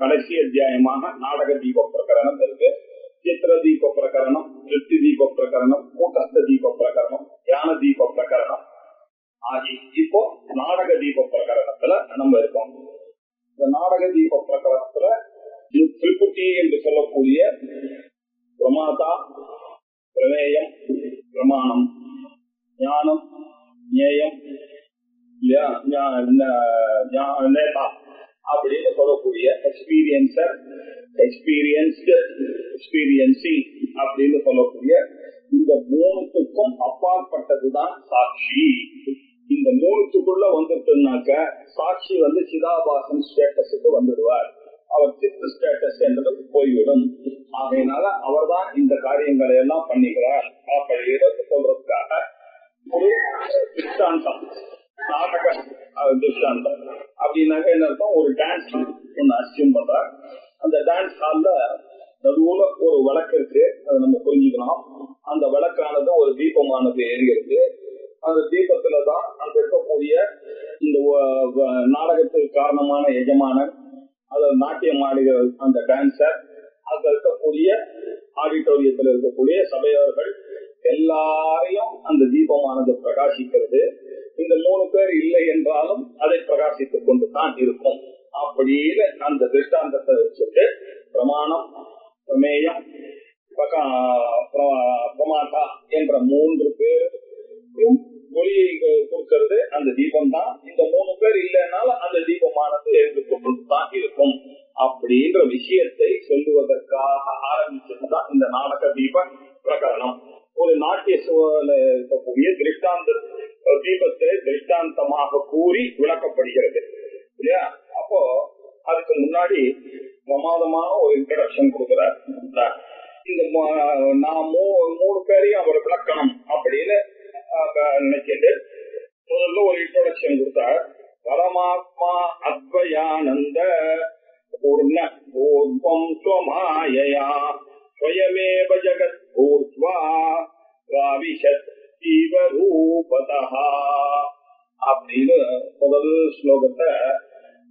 கடைசி அத்தியாயமாக நாடக தீப பிரகரணம் இருக்கு. சித்திர தீப பிரகரணம், திருப்தி தீப பிரகரணம், கூட்டஸ்த தீப பிரகரணம், தியான தீப பிரகரணம் ஆகி இப்போ நாடக தீப பிரகரணத்துல நம்ம இருக்கோம். இந்த நாடக தீப பிரகரணத்துல திரிபுட்டி என்று சொல்லக்கூடிய பிரமாதா, பிரமேயம், பிரமாணம், ஞானம், ஞேயம், நேதா அப்படின்னு சொல்லக்கூடிய எக்ஸ்பீரியன்சர், எக்ஸ்பீரியன்ஸ்டு, எக்ஸ்பீரியன்சிங் அப்படின்னு சொல்லக்கூடிய இந்த மூணுத்துக்கும் அப்பாற்பட்டதுதான் சாட்சி. இந்த மூணுத்துக்குள்ள வந்துட்டுனாக்க சாட்சி சிதாபாசன் ஸ்டேட்டஸுக்கு வந்துடுவார். அவர் சித்து ஸ்டேட்டஸ் என்றது போய்விடும். ஆகையினால அவர் தான் இந்த காரியங்களை எல்லாம் பண்ணிக்கிறார் அப்படின்னு சொல்றதுக்காக ஒரு திருஷ்டாந்தம், நாடக திருஷ்டாந்தம் அப்படின்னாக்க என்ன அர்த்தம், ஒரு டான்ஸ் ஒண்ணு அசியம் பண்றார். அந்த டான்ஸ் ஹால்ல நடுவுல ஒரு விளக்கு இருக்கு, அதை நம்ம புரிஞ்சுக்கலாம். அந்த விளக்கானது ஒரு தீபமானது எரிகிறது. அந்த தீபத்துலதான் அங்க இருக்கக்கூடிய இந்த நாடகத்துக்கு காரணமான எஜமானன், அத நாட்டியம் ஆடுகிற அந்த டான்சர், அங்க இருக்கக்கூடிய ஆடிட்டோரியத்தில் இருக்கக்கூடிய சபையவர்கள் எல்லாரையும் அந்த தீபமானது பிரகாசிக்கிறது. இந்த 3 பேர் இல்லை என்றாலும் அதை பிரகாசித்துக் கொண்டுதான் இருக்கும் அப்படின்னு அந்த திருஷ்டாந்தத்தை வச்சுட்டு பிரமாணம், பிரமேயம், பிரமாதா என்ற 3 பேரும் ஒளியை கொடுக்கிறது அந்த தீபம் தான். இந்த 3 பேர் இல்லைன்னாலும் அந்த தீபமானது எழுந்து கொண்டுதான் இருக்கும் அப்படின்ற விஷயத்தை சொல்லுவதற்காக ஆரம்பிச்சதுதான் இந்த நாடக தீப பிரகரணம். ஒரு நாட்டிய சூழல இருக்கக்கூடிய திருஷ்டாந்த தீபத்தை திருஷ்டாந்தமாக கூறி விளக்கப்படுகிறது இல்லையா. அப்போ அதுக்கு முன்னாடி பிரமாதமான ஒரு இன்ட்ரடக்ஷன் கொடுக்கிறார். இந்த நான் 3 பேரையும் அவர் விளக்கணும் அப்படின்னு நினைச்சிட்டு முதல்ல ஒரு இன்ட்ரோடக்ஷன் கொடுத்தார். பரமாத்மா அத்வயானந்த பூர்ண பூர்வம் ஸ்வமாயயா ஸ்வயமேவ ஜகத் பூர்வா ராவிஷத் ஜீவரூபதஹ அப்படின்னு முதல் ஸ்லோகத்தை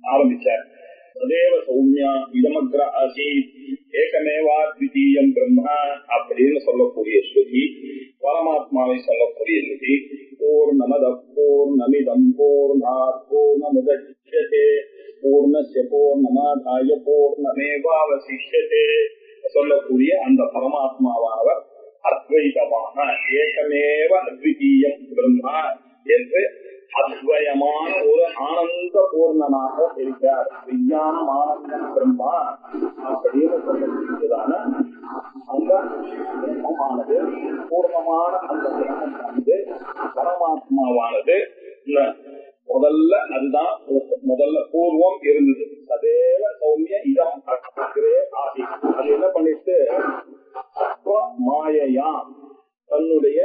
ஆரம்பிச்சார். சதேவ சௌமியா இதமக்ர ஆசீத் ஏகமேவா த்விதீயம் பிரம்ம அப்படின்னு சொல்லக்கூடிய ஸ்ருதி, பரமாத்மாவை சொல்லக்கூடிய ஸ்ருதி. பூர்ணமத பூர்ணமிதம் பூர்ணாத் பூர்ணமுதச்யதே பூர்ணஸ்ய பூர்ணமாதாய பூர்ணமேவாவசிஷ்யதே சொல்லக்கூடிய அந்த பரமாத்மாவானவர் அத்வைதமாக ஏகமேவ அத்விதீயம் பிரம்மா என்று அத்வயமான ஒரு ஆனந்த பூர்ணமாக இருக்கிறார். விஞ்ஞானம் ஆனந்தம் பிரம்மா அப்படின்னு சொல்லக்கூடியதான அந்த பிரம்மமானது, பூர்ணமான அந்த பிரம்மமானது, பரமாத்மாவானது முதல்ல அதுதான் முதல்ல பூர்வம் இருந்தது. சதேவ சௌமிய இதம் ஆதி. அது என்ன பண்ணிட்டு மாயையா தன்னுடைய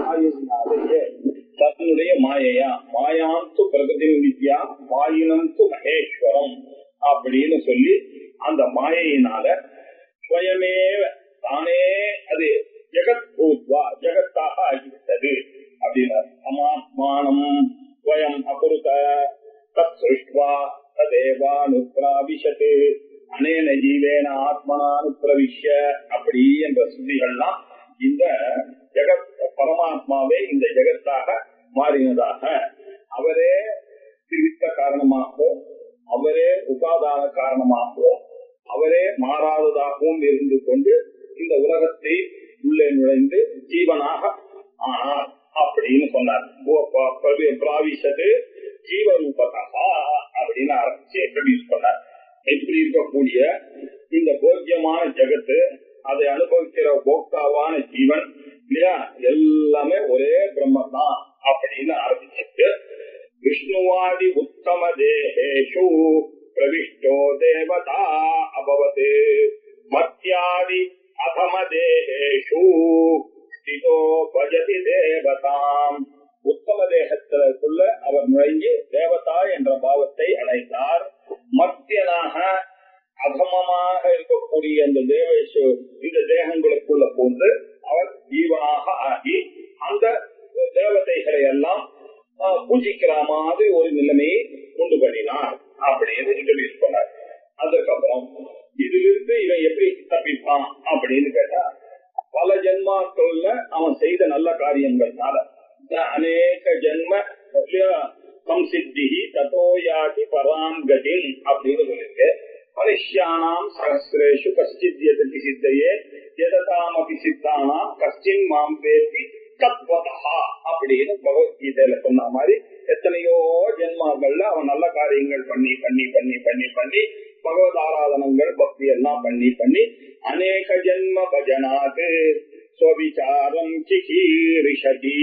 மாயினாலேயே, தன்னுடைய மாயையா மாயாந்து பிரகதி வித்யா மாயினந்து மகேஸ்வரம் அப்படின்னு சொல்லி அந்த மாயையினால ஸ்வயமேவ தானே அது ஜெகத் பூத்வா ஜெகத்தாக ஆகிவிட்டது அப்படின்னா சமாத்மானம் ஸ்வயம் அகுருத தத் சிருஷ்ட்வா ததேவானுப்ராவிஷத் அனேன ஜீவேன ஆத்மனானுப்ரவிஷ்ய அப்படி என்ற சுத்திகள்லாம் இந்த ஜெகத் பரமாத்மாவே இந்த ஜெகத்தாக மாறினதாக, அவரே திருவித்த காரணமாகவும் அவரே உபாதான காரணமாகவும் அவரே மாறாததாகவும் இருந்து கொண்டு இந்த உலகத்தை உள்ளே நுழைந்து ஜீவனாக ஆனார் அப்படின்னு சொன்னார். பிராவிஷத்து ஜீவரூபதா அப்படின்னு ஆரம்பிச்சு இன்ட்ரோடியூஸ் பண்ணார். எப்படி இருக்கக்கூடிய இந்த போக்கியமான ஜெகத்து, அதை அனுபவிக்கிற போக்தாவான ஜீவன் இல்லையா, எல்லாமே ஒரே பிரம்மன் தான் அப்படின்னு ஆரம்பிச்சுட்டு விஷ்ணுவாதி உத்தம தேஹேஷு பிரவிஷ்டோ தேவதா அபவத் மத்யாதி அதம தேஹேஷு ஸ்திதோ பஜதி தேவதாம். உத்தம தேகத்திற்குள்ள அவர் நுழைஞ்சு தேவதா என்ற பாவத்தை அடைந்தார். மத்தியனாக அதமமாக இருக்கக்கூடிய இந்த தேவேஷு இந்த தேகங்களுக்குள்ள போன்று அவர் ஜீவனாக ஆகி அந்த தேவதைகளை எல்லாம் பூஜிக்கிற மாதிரி ஒரு நிலைமையை உண்டு பண்ணினார் அப்படின்னு இன்ட்ரோடியூஸ் பண்ணார். அதுக்கப்புறம் பராம் கதிம் அப்படின்னு சொல்லிருக்கு. மனுஷியானாம் சகசிரேஷு கஷ்டித் யததி சித்தையே யததாமபி சித்தானாம் கஷ்டின் மாம் வேத்தி தத்வதா அப்படின்னு பகவத்கீதையில சொன்ன மாதிரி எத்தனையோ ஜென்மாக்கள்ல அவன் நல்ல காரியங்கள் பண்ணி பண்ணி பண்ணி பண்ணி பண்ணி பகவத் ஆராதனங்கள் பக்தி எல்லாம் பண்ணி பண்ணி அநேக ஜென்ம பஜனாது ஸ்வவிசாரம் சிகீரிஷதி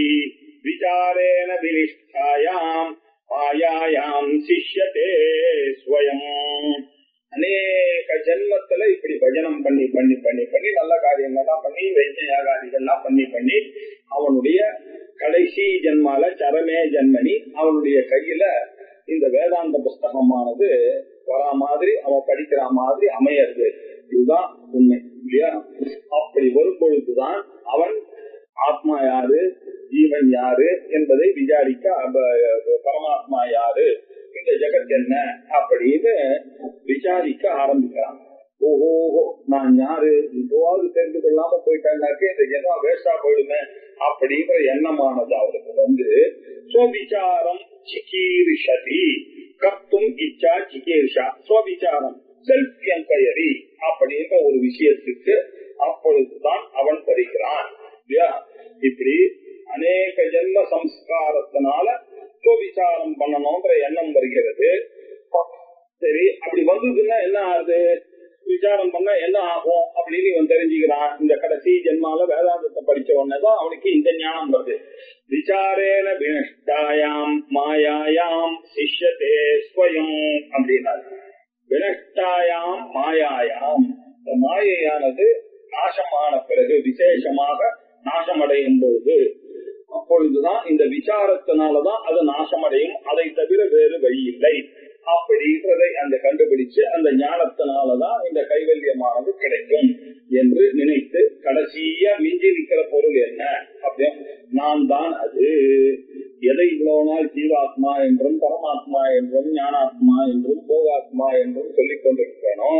விசாரேன வினிஷ்டாயாம் மாயாயாம் சிஷ்யதே ஸ்வயம். அநேக ஜென்மத்துல இப்படி பஜனம் பண்ணி பண்ணி பண்ணி பண்ணி நல்ல காரியங்கள்லாம் பண்ணி வைத்தியாகாதிகள்லாம் பண்ணி பண்ணி அவனுடைய கடைசி ஜென்மால சரமே ஜென்மனி அவனுடைய கையில இந்த வேதாந்த புஸ்தகமானது வரா மாதிரி அவன் படிக்கிற மாதிரி அமையறது. இதுதான் உண்மை இல்லையா? அப்படி வரும் பொழுதுதான் அவன் ஆத்மா யாரு, ஜீவன் யாரு என்பதை விசாரிக்க பரமாத்மா யாரு, இந்த ஜெகத் என்ன அப்படின்னு விசாரிக்க ஆரம்பிக்கிறான். ஓஹோ, நான் யாரு இப்போவாது தெரிந்து கொள்ளாம போயிட்டாங்கன்னாக்கே இந்த ஜென்மா வேஸ்டா போயிடுமே அப்படிங்கிற எண்ணமானது அவருக்கு வந்து ஸ்வவிசாரம் சிகீரிஷதி கத்தும் இச்சா சிகீர்ஷா ஸ்வவிசாரம் செல்ஃப் என்கொயரி அப்படின்ற ஒரு விஷயத்துக்கு அப்பொழுதுதான் அவன் வருகிறான். இப்படி அநேக ஜென்ம சம்ஸ்காரத்தினால விசாரம் பண்ணணும்ன்ற எண்ணம் வருகிறது. சரி, அப்படி வந்ததுன்னா என்ன ஆகுது, விசாரம் பண்ண என்ன ஆகும் அப்படின்னு இவன் தெரிஞ்சுக்கிறான். இந்த கடைசி ஜென்மால வேதாந்தத்தை படிச்ச உடனேதான் அவனுக்கு இந்த ஞானம் வருது. விசாரேன வினஷ்டாயாம் மாயாயாம் சிஷ்யதே ஸ்வயம் அப்படின்னா வினஷ்டாயாம் மாயாயாம் மாயையானது நாசமான பிறகு விசேஷமாக நாசமடையும் பொழுது அப்பொழுதுதான் இந்த விசாரத்தினாலதான் அது நாசமடையும், அதை தவிர வேறு வழி இல்லை அப்படின்றதை அந்த கண்டுபிடிச்சு அந்த ஞானத்தினாலதான் இந்த கைவல்யமானது கிடைக்கும் என்று நினைத்து கடைசியா மிஞ்சி நிற்கிற பொருள் என்ன அப்படின்னு நான் தான் அது. எதை இவ்வளவு நாள் ஜீவாத்மா என்றும் பரமாத்மா என்றும் ஞானாத்மா என்றும் போகாத்மா என்றும் சொல்லிக் கொண்டிருக்கேனோ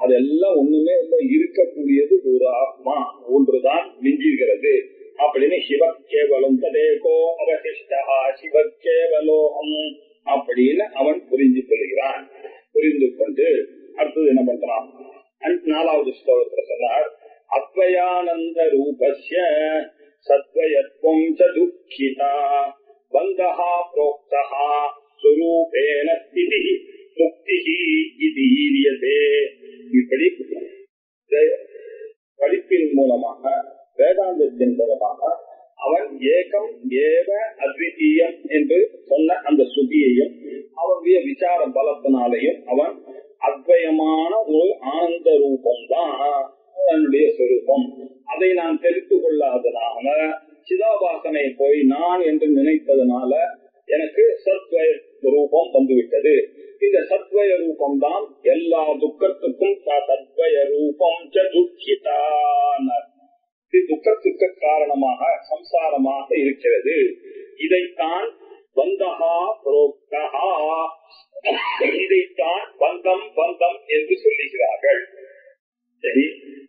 அதெல்லாம் ஒண்ணுமே இல்லை, இருக்கக்கூடியது ஒரு ஆத்மா ஒன்றுதான் மிஞ்சுகிறது அப்படின்னு சிவக்கேவலம் ததேகோ அவசிஷ்டா சிவக்கேவலோகம் அப்படின்னு அவன் புரிந்து கொள்கிறான். புரிந்து கொண்டு அடுத்தது என்ன பண்றான், 4வது ஸ்லோகத்துல சொன்னார் அத்வயானந்த ரூபஸ்ய சத்வயத்வம் ச துக்கிதா பந்தஹா ப்ரோக்தஹா ஸ்வரூபேன ஸ்திதி முக்திஹி இதி ஈரியதே. இப்படி படிப்பின் மூலமாக வேதாந்தத்தின் மூலமாக அவன் ஏகம் ஏவ அத்விதீயம் என்று சொன்ன அந்த சுதியையும் அவனுடைய விசார பலத்தினாலையும் அவன் அத்வயமான ஒரு ஆனந்த ரூபம்தான் அவனுடைய சொரூபம். அதை நான் தெரிந்து கொள்ளாதனால சிதாபாசனை போய் நான் என்று நினைத்ததுனால எனக்கு சத்வய ரூபம் வந்துவிட்டது. இந்த சத்வய ரூபம் தான் எல்லா துக்கத்துக்கும் சத்வய ரூபம் துக்கிதான் துக்கத்துக்கு காரணமாக சம்சாரமாக இருக்கிறது. இதைத்தான் பந்தஹா புரோக்தஹா இதைத்தான் பந்தம் பந்தம் என்று சொல்லுகிறார்கள். சரி,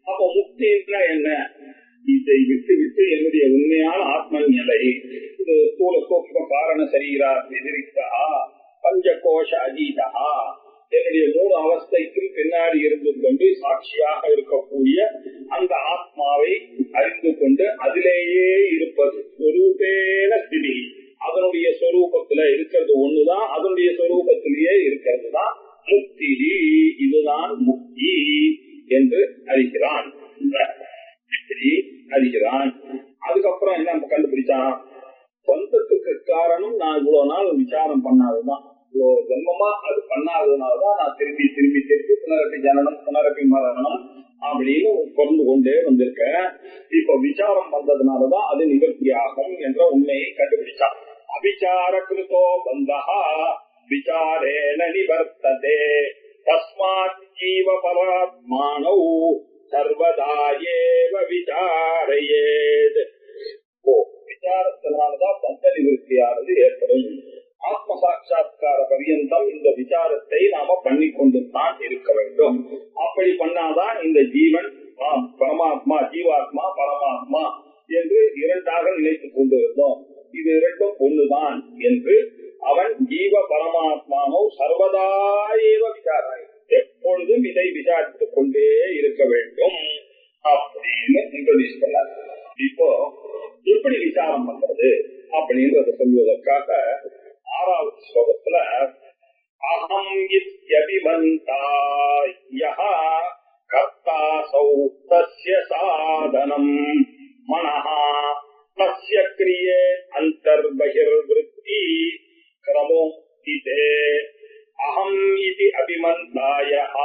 அப்ப முக்தினா என்ன? இதை விட்டு விட்டு என்னுடைய உண்மையான ஆத்ம நிலை இது ஸ்தூல சூக்ஷ்ம காரண சரீரா எதிரித்தா பஞ்சகோஷ அதீதா என்னுடைய 3 அவஸ்தைக்கும் பின்னாடி இருந்து கொண்டு சாட்சியாக இருக்கக்கூடிய அந்த ஆத்மாவை அறிந்து கொண்டு அதிலேயே இருப்பது ஸ்வரூபேன ஸ்திதி. அதனுடைய ஸ்வரூபத்துல இருக்கிறது ஒண்ணுதான், அதனுடைய ஸ்வரூபத்திலேயே இருக்கிறது தான் முக்தி. இதுதான் முக்தி என்று அறிகிறான். அதுக்கப்புறம் என்ன கண்டுபிடிச்சான், சொந்தத்துக்கு காரணம் நான் இவ்வளவு நாள் விசாரம் பண்ணாதுதான், இவ்வளவு ஜென்மமா அது பண்ணாததுனாலதான் நான் திருப்பி திருப்பி திருப்பி புனரப்பி ஜனனம் புனரப்பி மரணம் அப்படின்னு பிறந்து கொண்டே வந்திருக்கேன். இப்ப விசாரம் வந்ததுனாலதான் அது நிவர்த்தி ஆகும் என்ற உண்மையை கண்டுபிடிச்சான். அபிச்சார கிருதோ பந்தஹா விசாரேன நிவர்த்ததே தஸ்மாத் ஜீவ பராத்மானௌ சர்வதா ஏவ விசாரயேத். விசாரத்தினால்தான் பந்த நிவர்த்தியானது ஏற்படும். ஆத்ம சாட்சா்கார பரியந்தம் இந்த விசாரத்தை நாம பண்ணி கொண்டு தான் இருக்க வேண்டும். அப்படி பண்ணாதான் இந்த ஜீவன் பரமாத்மா ஜீவாத்மா பரமாத்மா என்று இரண்டாக நினைத்துக் கொண்டிருந்தோம். இது இரண்டும் ஒண்ணுதான் என்று அவன் ஜீவ பரமாத்மானோ சர்வதா விசாரித்துக் கொண்டே இருக்க வேண்டும் அப்படின்னு இன்ட்ரோடியூஸ் பண்ணார். இப்போ எப்படி விசாரம் பண்றது அப்படின்றத சொல்வதற்காக 6வது ஸ்லோகத்துல அகம் இத்யபிமந்தா யஹ கர்த்தாசௌ தஸ்ய சாதனம் மனஹ தஸ்ய கிரியே அந்தர்பஹிர்விருத்தி கிரமோ இதே அகம் இதி அபிமந்தாயஹ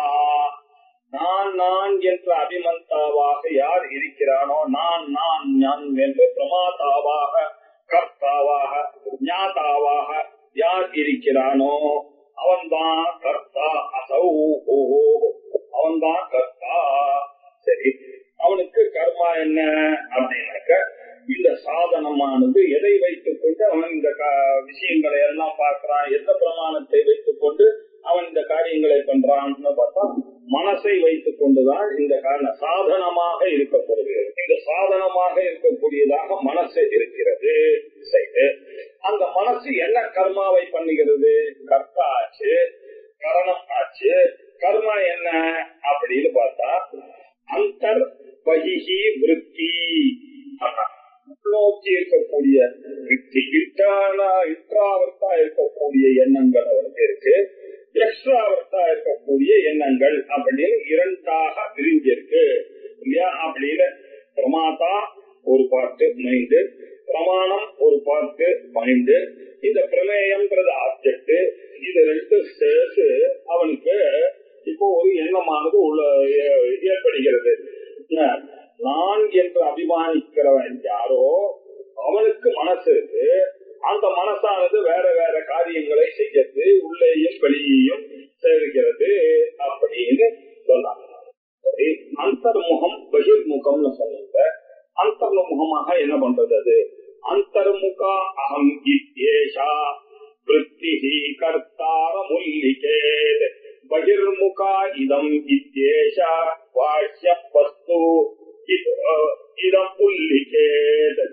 நான் நான் என்ற அபிமந்தாவாக யார் இருக்கிறானோ, நான் நான் ஞான் என்று பிரமாதாவாக கர்த்தாவாக ஞாதாவாக யார் இருக்கிறானோ அவன்தான் கர்த்தா. அசௌ அவன்தான் கர்த்தா. சரி, அவனுக்கு கர்மா என்ன அப்படின்னாக்க இந்த சாதனமானது எதை வைத்துக் கொண்டு அவன் இந்த விஷயங்களை எல்லாம் பார்க்கிறான், எந்த பிரமாணத்தை வைத்துக் கொண்டு அவன் இந்த காரியங்களை பண்றான்னு பார்த்தா மனசை வைத்துக் கொண்டுதான் இந்த சாதனமாக இருக்கப்படுகிறது. இந்த சாதனமாக இருக்கக்கூடியதாக மனசு இருக்கிறது. அந்த மனசு என்ன கர்மாவை பண்ணுகிறது? கர்த்தா ஆச்சு, கரணம் ஆச்சு. கர்மா என்ன அப்படின்னு பார்த்தா அந்தர் பகிஹி விருத்தி, நோக்கி இருக்கக்கூடிய விருத்தி. இன்ட்ராவர்த்தா இருக்கக்கூடிய எண்ணங்கள் அவருக்கு இருக்கு, எக்ஸ்ட்ராவர்த்தா இருக்கக்கூடிய எண்ணங்கள் அப்படின்னு 2ஆக பிரிஞ்சிருக்கு இல்லையா? அப்படின்னு பிரமாதா ஒரு பார்ட்டு மைண்டு, பிரமாணம் ஒரு பார்ட்டு மைண்டு. இந்த பிரமேயம்ன்றது ஆப்ஜெக்ட். இது 2 சேர்த்து அவனுக்கு இப்போ ஒரு எண்ணமானது ஏற்படுகிறது. நான் என்று அபிமானிக்கிறவன் யாரோ அவனுக்கு மனசு இருக்கு. அந்த மனசானது வேற வேற காரியங்களை செய்யறது, உள்ளேயும் வெளியேயும் சேர்கிறது அப்படின்னு சொன்னாங்க. சரி, அந்தர்முகம் பகிர்முகம்னு சொன்னாங்க. அந்தர்முகமாக என்ன பண்றது? அது அந்தர்முகா அகம் இத்யேஷா விருத்திஹி கர்த்தார முல்லிகேத் பகிர்முகா இதம் இத்யேஷா வாஷ்ய வஸ்து இதம் முல்லிகேத்.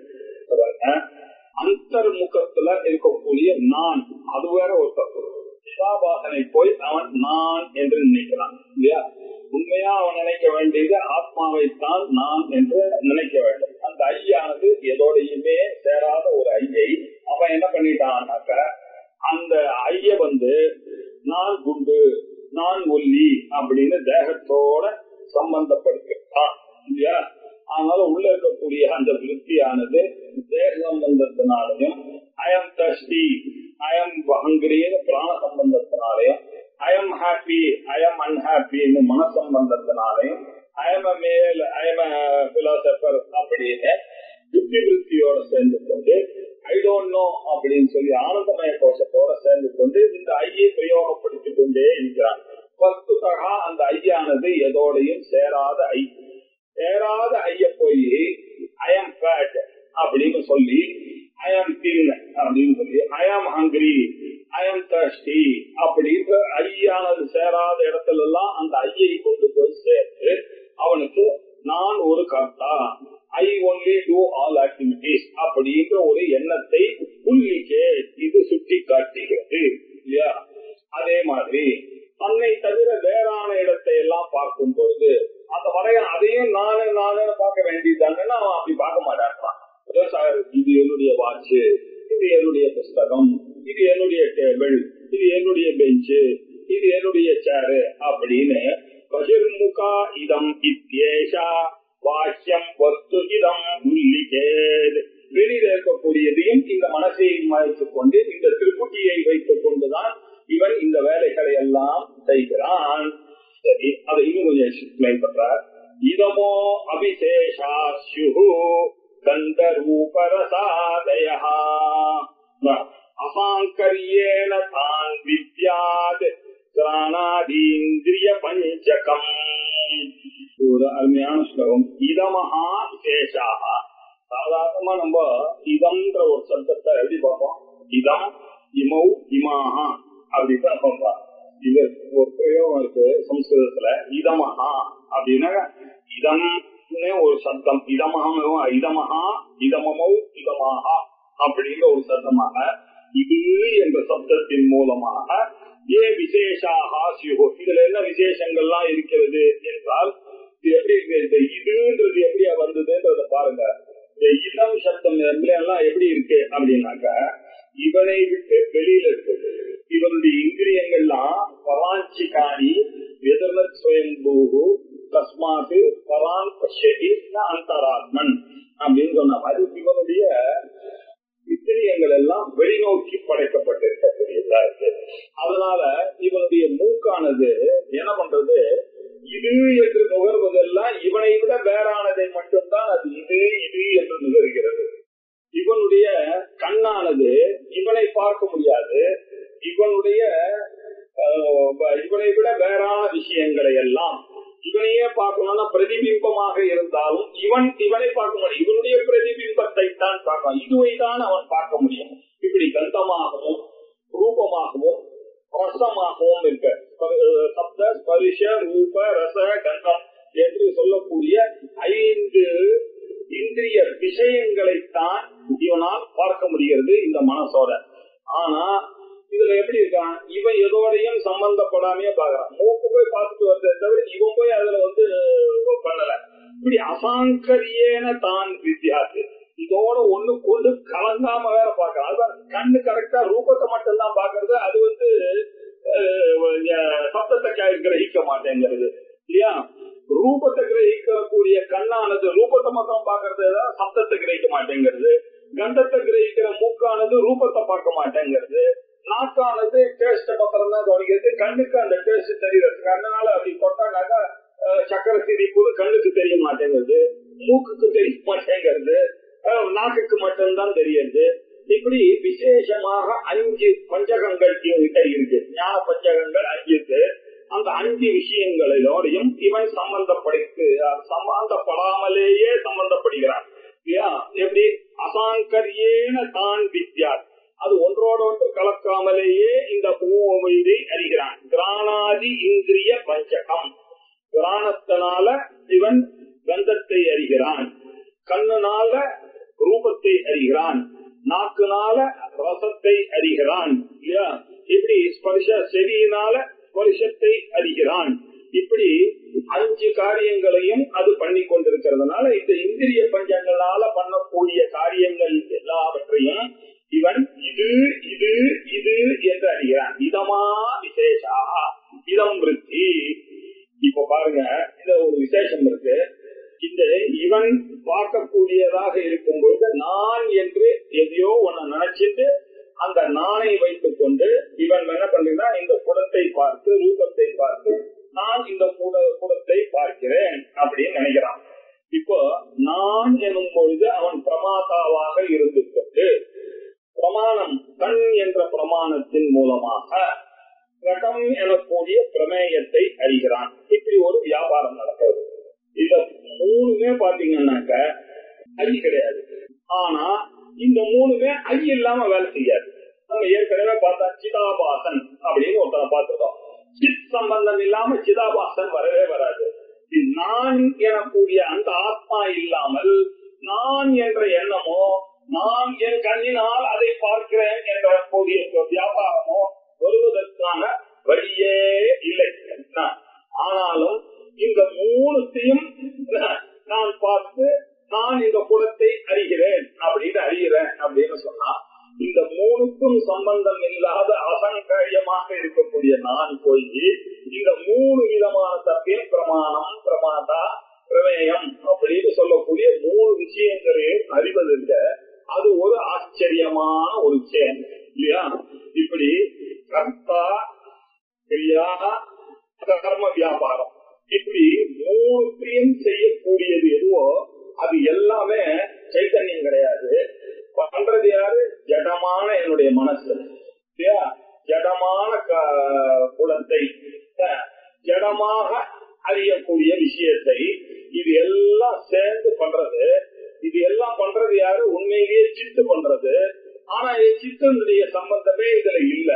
அந்தர்முகத்துல இருக்கக்கூடிய நான் அது வேற ஒரு தப்பு. சிவாபாசனை போய் அவன் நான் என்று நினைக்கிறான் இல்லையா? உண்மையா அவன் நினைக்க வேண்டியது ஆத்மாவைத்தான் நான் என்று நினைக்க வேண்டும். அந்த ஐயானது எதோடையுமே சேராத ஒரு ஐயை அவன் என்ன பண்ணிட்டான்னாக்க அந்த ஐய நான் குண்டு நான் ஒல்லி அப்படின்னு தேகத்தோட சம்பந்தப்படுத்திட்டான் இல்லையா? அதனால உள்ள இருக்கக்கூடிய அந்த விருத்தியானது தேக சம்பந்தத்தினாலையும் ஐஎம் தர்ஸ்டி ஐஎம் ஹங்கிரின்னு பிராண சம்பந்தத்தினாலையும் ஐஎம் ஹாப்பி ஐஎம் அன்ஹாப்பின்னு மன சம்பந்தத்தினாலையும் ஐஎம் அ மேல் ஐஎம் அ பிலாசபர் அப்படின்னு புத்தி விருத்தியோட சேர்ந்து கொண்டு ஐ டோன்ட் நோ அப்படின்னு சொல்லி ஆனந்தமய கோஷத்தோட சேர்ந்து கொண்டு இந்த ஐயை பிரயோகப்படுத்திக் கொண்டே இருக்கிறான். வஸ்துதா அந்த ஐயானது எதோடையும் சேராத ஐ. சேராத ஐய போய் ஐ எம் ஃபேட் அப்படின்னு சொல்லி ஐ எம் தின் அப்படின்னு சொல்லி I am hungry I am thirsty அப்படின்ற ஐயானது சேராத இடத்துல எல்லாம் அந்த ஐயை கொண்டு போய் சேர்த்து அவனுக்கு நான் ஒரு கர்த்தா, I only do all activities அப்படின்ற ஒரு எண்ணத்தை புள்ளிக்கே இது சுட்டி காட்டுகிறது இல்லையா? அதே மாதிரி தன்னை தவிர வேறான இடத்தை எல்லாம் பார்க்கும் பொழுது அந்த வரைய அதையும் நானு பார்க்க வேண்டியதாங்கன்னா அவன் அப்படி பார்க்க மாட்டான். இது என்னுடைய வாட்சு, இது என்னுடைய புஸ்தகம், இது என்னுடைய டேபிள், இது என்னுடைய பெஞ்சு, இது என்னுடைய சேரு அப்படின்னு பகிர்முகா இதம் இத்யேஷா வாஷ்யம் வஸ்து இதம் உள்ளிகேத். வெளியில இருக்கக்கூடியதையும் இந்த மனசையும் வைத்துக் கொண்டு இந்த திருப்புட்டியை வைத்துக் கொண்டுதான் இவன் இந்த வேலைகளை எல்லாம் செய்கிறான். சரி, அதை இன்னும் கொஞ்சம் எக்ஸ்பிளைன் பண்றார். இதமோ அபிசேஷாஸ்யு கந்தரூபரசாதயஹ அசாங்கர்யேன தான் வித்யாத் கிராணாதீந்திரிய பஞ்சகம். ஒரு அருமையான ஸ்லோகம். இதமஹா விசேஷாக. சாதாரணமா நம்ம இதம்ன்ற ஒரு சப்தத்தை எப்படி பார்ப்போம்? இதம் இமௌ இமாஹா அப்படிதான் பார்ப்போம். இது ஒரு பிரயோகம் இருக்கு சம்ஸ்கிருதத்துல. இதமஹா அப்படின்னா இதம் ஒரு சப்தம். இதமஹா இதமமௌ இதமாஹா அப்படிங்கிற ஒரு சப்தமாக இது என்ற சப்தத்தின் மூலமாக ஏ விசேஷாக சியோ, இதுல என்ன விசேஷங்கள்லாம் இருக்கிறது என்றால் எப்படி இந்த இதுன்றது எப்படியா வந்ததுன்றத பாருங்க. இந்த இளம் சப்தம் எல்லாம் எப்படி இருக்கு அப்படின்னாக்க இவனை விட்டு வெளியில இருக்குது. இவனுடைய இந்திரியங்கள்லாம் பராஞ்சிகாரி விதவத் ஸ்வயம்பூ தஸ்மாது பரான் பஷ்யதி அந்தராத்மன் அப்படின்னு சொன்ன மாதிரி இவனுடைய இந்திரியங்கள் எல்லாம் வெளிநோக்கி படைக்கப்பட்டிருக்கக்கூடியதா இருக்கு. அதனால இவனுடைய மூக்கானது என்ன பண்றது, இது என்று நுகர்வதெல்லாம் இவனை விட வேறானதை மட்டும்தான் அது இது இது என்று நுகர்கிறது. இவனுடைய கண்ணானது இவனை பார்க்க முடியாது. இவனை விட வேறான விஷயங்களை எல்லாம் இவனையே பார்க்கணும்னா பிரதிபிம்பமாக இருந்தாலும் இவனை பார்க்க முடியும். இவனுடைய பிரதிபிம்பத்தை தான் பார்க்கலாம், இதுவை தான் அவன் பார்க்க முடியும். இப்படி கந்தமாகவும் ரூபமாகவும் ரசமாகவும் இருக்க சப்த ஸ்பரிஷ ரூப ரச கந்தம் என்று சொல்லக்கூடிய 5 இந்திரிய விஷயங்களைத்தான் இவனால் பார்க்க முடிகிறது இந்த மனசோட. ஆனா இதுல எப்படி இருக்கான், இவன் எதோடையும் சம்பந்தப்படாமையே பாக்குறான். மூக்கு போய் பார்த்துட்டு வருது தவிர இவன் போய் அதுல பண்ணல. இப்படி அசாங்கரியேன தான் வித்தியாசு, இதோட ஒண்ணு கொண்டு கலங்காம வேற பாக்குறான். அதுதான் கண்ணு கரெக்டா ரூபத்தை மட்டும்தான் பாக்குறது. அது சப்தத்தை கிரகிக்க மாட்டேங்கிறது இல்லையா. ரூபத்தை கிரகிக்கக்கூடிய கண்ணானது ரூபத்தை மட்டும் பாக்குறது, சப்தத்தை கிரகிக்க மாட்டேங்கிறது. கந்தத்தை கிரகிக்கிற மூக்கானது ரூபத்தை பார்க்க மாட்டேங்கிறது. நாக்கானது டேஸ்ட் மாத்திரம் தான் கவனிக்கிறது. கண்ணுக்கு அந்த டேஸ்ட் தெரியுது. கண்ணனால அப்படி தொட்டானாக்கா சக்கரை சிரிப்பு கண்ணுக்கு தெரிய மாட்டேங்கிறது, மூக்குக்கு தெரிய மாட்டேங்கிறது, நாக்குக்கு மட்டும்தான் தெரியுது. இப்படி விசேஷமாக 5 பஞ்சகங்கள் கிட்ட இருக்கு. ஞான பஞ்சகங்கள் 5 இருக்கு. அந்த 5 விஷயங்களிலோடையும் இவன் சம்பந்தப்படாமலேயே சம்பந்தப்படுகிறான் இல்லையா. எப்படி அசாங்கரியேன தான் வித்யா, அது ஒன்றோட ஒன்று கலக்காமலேயே இந்த பூமியை அறிகிறான். கிராணாதி இந்திரிய பஞ்சகம், கிராணத்தினால இவன் கந்தத்தை அறிகிறான், கண்ணனால ரூபத்தை அறிகிறான், நாக்குனால ரசத்தை அறிகிறான் இல்லையா. இப்படி ஸ்பர்ஷ செவியினால ஸ்பர்ஷத்தை அறிகிறான். இப்படி 5 காரியங்களையும் அது பண்ணி கொண்டிருக்கிறதுனால இந்த இந்திரிய பஞ்சங்களால பண்ணக்கூடிய காரியங்கள் எல்லாவற்றையும் இவன் இது இது இது என்று அறிகிறான். இதமா விசேஷா இதம் விருத்தி. இப்ப பாருங்க, இந்த ஒரு விசேஷம் இருக்கு. இந்த இவன் பார்க்கக்கூடியதாக இருக்கும் பொழுது நான் என்று எதையோ ஒன்னு நினைச்சிட்டு அந்த நானை வைத்துக் கொண்டு இவன் என்ன பண்றா, இந்த குடத்தை பார்த்து ரூபத்தை பார்த்து நான் இந்த குடத்தை பார்க்கிறேன் அப்படின்னு நினைக்கிறான். இப்போ நான் எனும் பொழுது அவன் பிரமாதாவாக இருந்து கொண்டு பிரமாணம் கண் என்ற பிரமாணத்தின் மூலமாக கடம் எனக்கூடிய பிரமேயத்தை அறிகிறான். இப்படி ஒரு வியாபாரம் நடக்கிறது. இந்த 3மே பாத்தீங்கன்னாக்க ஐ கிடையாது. ஆனா இந்த 3மே ஐ இல்லாம வேலை செய்யாது. நம்ம ஏற்கனவே பார்த்தா சிதாபாசன் அப்படின்னு ஒருத்தனை பார்த்துட்டோம். சித் சம்பந்தம் இல்லாம சிதாபாசன் வரவே வராது. நான் எனக்கூடிய அந்த ஆத்மா இல்லாமல் நான் என்ற எண்ணமோ நான் என் கண்ணினால் அதை பார்க்கிறேன் என்ற கூடிய வியாபாரமோ வருவதற்கான வழியே இல்லை. ஆனாலும் இந்த 3த்தையும் நான் பார்த்து நான் இந்த குலத்தை அறிகிறேன் அப்படின்னு சொன்னா இந்த 3க்கும் சம்பந்தம் இல்லாத அசங்கரியமாக இருக்கக்கூடிய நான் போய் இந்த 3 விதமான தப்பின் பிரமாணம் பிரமாதா பிரமேயம் அப்படின்னு சொல்லக்கூடிய 3 விஷயங்களையும் அறிவதில்லை. அது ஒரு ஆச்சரியமான ஒரு விஷயம் இல்லையா. இப்படி கர்த்தா கிரியா கர்ம வியாபாரம் இப்படி 3த்தையும் செய்யக்கூடியது எதுவோ அது எல்லாமே சைத்தன்யம் கிடையாது. பண்றது யாரு? ஜடமான என்னுடைய மனசு இல்லையா. ஜடமான குலத்தை ஜடமாக அறியக்கூடிய விஷயத்தை இது எல்லாம் சேர்ந்து பண்றது. இது எல்லாம் பண்றது யாரு? உண்மையிலேயே சித்து பண்றது. ஆனா சித்தனுடைய சம்பந்தமே இதுல இல்ல.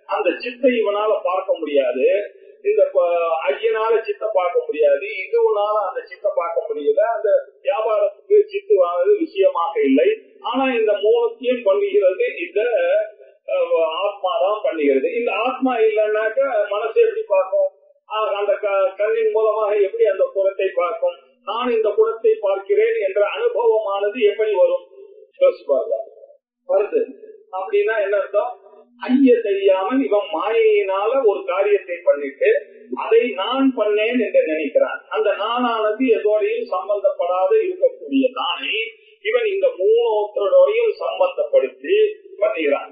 அந்த சித்தை இவனால பார்க்க முடியாது. இந்த ஐயனால சித்த பார்க்க முடியாது. இதுனால அந்த சித்த பார்க்க முடியல. அந்த வியாபாரத்துக்கு சித்து வாங்குறது விஷயமாக இல்லை. ஆனா இந்த 3த்தையும் பண்ணுகிறது இந்த ஆத்மாதான் பண்ணி பண்ணுகிறது. இந்த ஆத்மா இல்லைன்னாக்க மனசு எப்படி பார்க்கும்? அந்த கண்ணின் மூலமாக எப்படி அந்த குணத்தை பார்க்கும்? நான் இந்த குணத்தை பார்க்கிறேன் என்ற அனுபவமானது எப்படி வரும்? வருது. அப்படின்னா என்ன அர்த்தம்? ஐய தெரியாமல் இவன் மாயையினால ஒரு காரியத்தை பண்ணிட்டு அதை நான் பண்ணேன் என்று நினைக்கிறான். அந்த நானானது எதோடையும் சம்பந்தப்படாத இருக்கக்கூடிய நானை இவன் இந்த மூணோத்தரோடையும் சம்பந்தப்படுத்தி பண்ணுகிறான்.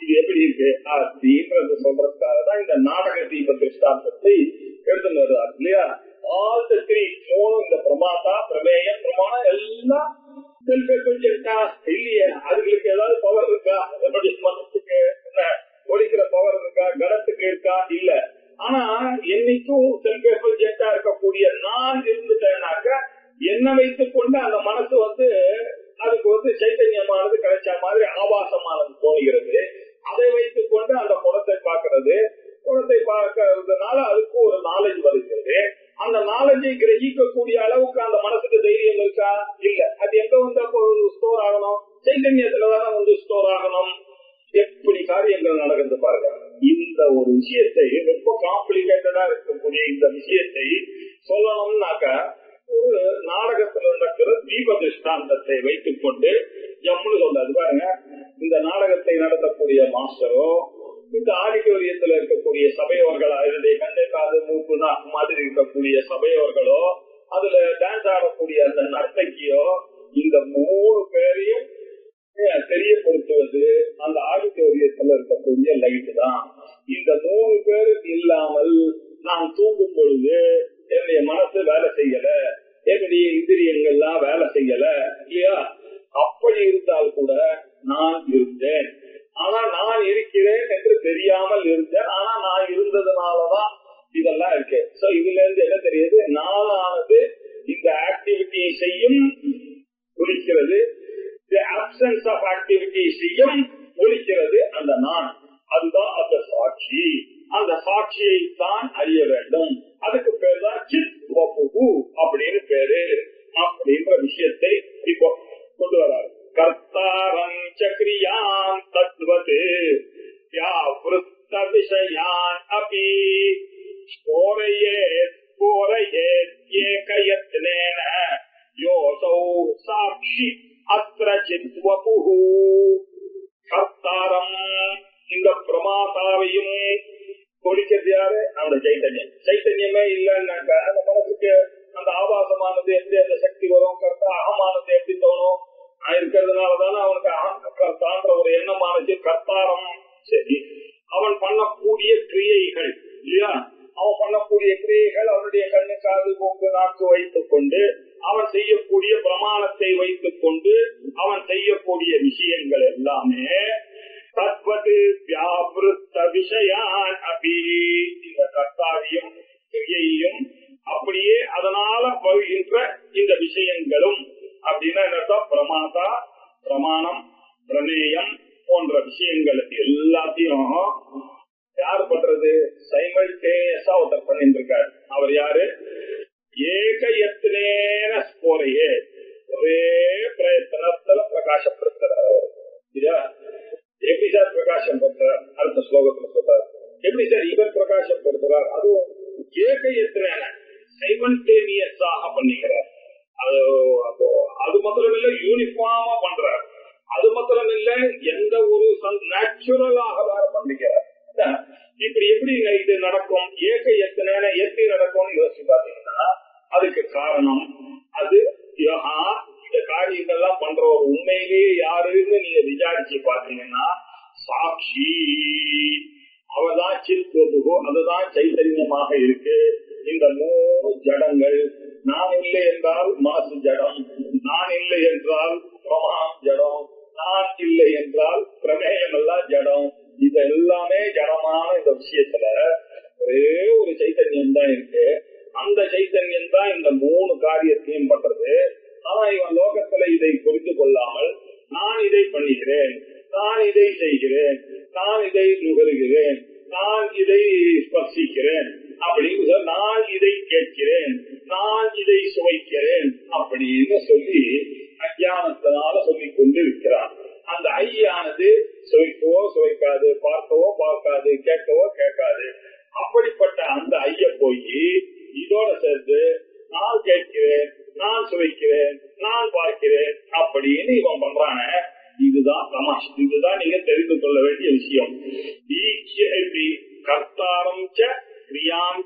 இது எப்படி இருக்கு அப்படின்றது சொல்றதுக்காக தான் இந்த நாடக தீப திருஷ்டாந்தத்தை எழுதுனார் இல்லையா? ஆல் தி த்ரீ மூணு, இந்த பிரமாதா, பிரமேயம், பிரமாணம் எல்லாம் இல்லையே. அதுகளுக்கு ஏதாவது பவர் இருக்கா? என்னுடைய மனசுக்கு என்ன ஒழிக்கிற பவர் இருக்கா? கணத்துக்கு இருக்கா? இல்ல. ஆனா என்னைக்கும் செல்ஃபா இருக்கக்கூடிய நான் இருந்துட்டேனாக்க என்ன வைத்துக் கொண்டு அந்த மனசு அதுக்கு சைத்தன்யமானது கிடைச்ச மாதிரி ஆபாசமானது தோணுகிறது. அதை வைத்துக் கொண்டு அந்த குணத்தை பார்க்கிறது. குணத்தை பார்க்கறதுனால அதுக்கு ஒரு நாலேஜ் வருகிறது. அந்த நாலேஜை கிரகிக்கக்கூடிய அளவுக்கு அந்த மனசுக்கு தைரியம் இருக்கா? இல்ல. அது எங்க ஸ்டோர் ஆகணும்? சைத்தன்யத்துலதான் ஸ்டோர் ஆகணும். எப்படி காரியங்கள் நடக்குது பாருங்க. இந்த ஒரு விஷயத்தை ரொம்ப காம்ப்ளிகேட்டடா இருக்கக்கூடிய இந்த விஷயத்தை சொல்லணும்னாக்க ஒரு நாடகத்தில் நடக்கிற தீப திருஷ்டாந்தத்தை வைத்துக் கொண்டு ஜம்முன்னு சொல்றாரு பாருங்க. இந்த நாடகத்தை நடத்தக்கூடிய மாஸ்டரோ இந்த ஆடிட்டோரியத்தில் இருக்கக்கூடிய சபையோர்களா, இதனுடைய கண்ணு காது மூக்கு நாக்கு மாதிரி இருக்கக்கூடிய சபையோர்களோ, அதுல டான்ஸ் ஆடக்கூடிய அந்த நர்த்தகியோ, இந்த மூணு பேரையும் தெரியப்படுத்துவது அந்த ஆடிட்டோரியத்தில் இருக்கக்கூடிய லைட் தான். இந்த மூணு பேர் இல்லாமல் நான் தூங்கும் பொழுது என்னுடைய மனசு வேலை செய்யல, என்னுடைய இந்திரியங்கள்லாம் வேலை செய்யல இல்லையா? அப்படி இருந்தால் கூட நான் இருந்தேன். ஆனா நான் இருக்கிறேன் என்று தெரியாமல் இருந்தேன். ஆனா நான் இருந்ததுனாலதான் இதெல்லாம் இருக்கு. சோ இதுல இருந்து என்ன தெரியுது? நானானது இந்த ஆக்டிவிட்டியை செய்யும் ஒழிக்கிறது, absence of activity செய்யும் ஒழிக்கிறது அந்த நான். அதுதான் அந்த சாட்சி. அந்த சாட்சியை தான் அறிய வேண்டும். அதுக்கு பேர் தான் சித் வபு அப்படின்னு பேரு. அப்படின்ற விஷயத்தை இப்போ கொண்டு வராரு. கர்த்தாரம் சக்ரியான் தத்வத் வியாவ்ருத்த விஷயான் அபி ஸ்போரயேத் ஏகயத்னேன யோசௌ சாக்ஷி அத்ர சித் வபு. கர்த்தாரம், இந்த பிரமாதாவையும் ஒழிக்கிறது யாரு? அந்த சைத்தன்யம். சைத்தன்யமே இல்லைன்னாக்க அந்த மனசுக்கு அந்த ஆபாசமானது எப்படி அந்த சக்தி வரும்? கர்த்தா அகமானது எப்படி தோணும்? இருக்கிறதுனாலதானே அவனுக்கு கர்த்தான்ற ஒரு எண்ணமானது. கர்த்தாரம் சரி, அவன் பண்ணக்கூடிய கிரியைகள் இல்லையா? அவன் பண்ணக்கூடிய கிரியைகள் அவனுடைய கண்ணு காது மூக்கு நாக்கு வைத்துக் கொண்டு அவன் செய்யக்கூடிய பிரமாணத்தை வைத்துக் கொண்டு அவன் செய்யக்கூடிய விஷயங்கள் எல்லாமே தத்வது வியாபிருத்த விஷயான் அபி. இந்த கர்த்தாவையும் கிரியையும் அப்படியே அதனால வருகின்ற இந்த விஷயங்களும் அப்படின்னா என்னதான்? பிரமாதா, பிரமாணம், பிரமேயம் போன்ற விஷயங்கள் எல்லாத்தையும் யார் பண்றது? சைமல்டேனியஸா ஒருத்தர் பண்ணிட்டு இருக்காரு. அவர் யாரு? ஏகயத்னேன ஸ்போரையே, ஒரே பிரயத்தனத்துல பிரகாசப்படுத்துறாரு. எப்படி சார் பிரகாசம் பண்றார்? அடுத்த ஸ்லோகத்துல சொல்றாரு. எப்படி சார் இவர் பிரகாசப்படுத்துறார்? அதுவும் ஏகயத்னேன சைமல்டேனியஸாக பண்ணிக்கிறார். அது மாத்திரம் இல்ல, யூனிஃபார்மா பண்றார். அது மாத்திரம் இல்ல, எந்த ஒரு நேச்சுரலாக வேற பண்ணிக்கிறார். இப்படி எப்படி இது நடக்கும்? ஏகயத்னேன எப்படி நடக்கும்னு யோசிச்சு பாத்தீங்கன்னா அதுக்கு காரணம் அது இந்த காரியங்கள்லாம் பண்ற ஒரு உண்மையிலேயே யாருன்னு நீங்க விசாரிச்சு பாத்தீங்கன்னா சாட்சி அவதான் சித்வதுகோ, அதுதான் சைத்தன்யமாக இருக்கு. இந்த மூணு ஜடங்கள், நான் இல்லை என்றால் மனசு ஜடம், நான் இல்லை என்றால் பிரமாணம் ஜடம், நான் இல்லை என்றால் பிரமேயம் எல்லாம் ஜடம். இது எல்லாமே ஜடமான இந்த விஷயத்துல ஒரே ஒரு சைத்தன்யம் தான் இருக்கு. அந்த சைத்தன்யம் தான் இந்த மூணு காரியத்தையும் பண்றது. ஆனா இவன் லோகத்துல இதை புரிந்து கொள்ளாமல் நான் இதை பண்ணுகிறேன், நான் இதை செய்கிறேன், நான் இதை நுகருகிறேன், நான் இதை ஸ்பர்சிக்கிறேன் அப்படின்னு, நான் இதை கேட்கிறேன், நான் இதை சுவைக்கிறேன் அப்படின்னு சொல்லி அஞ்ஞானத்தினால சொல்லிக் கொண்டு இருக்கிறான். அந்த ஐயானது சுவைக்கவோ சுவைக்காது, பார்க்கவோ பார்க்காது, போய் இதோட சேர்த்து நான் கேட்கிறேன், நான் சுவைக்கிறேன், நான் பார்க்கிறேன் அப்படின்னு இவன் பண்றான. இதுதான் தமாஷ். இதுதான் நீங்க தெரிந்து கொள்ள வேண்டிய விஷயம். கர்த்தாரம் கிரியாம்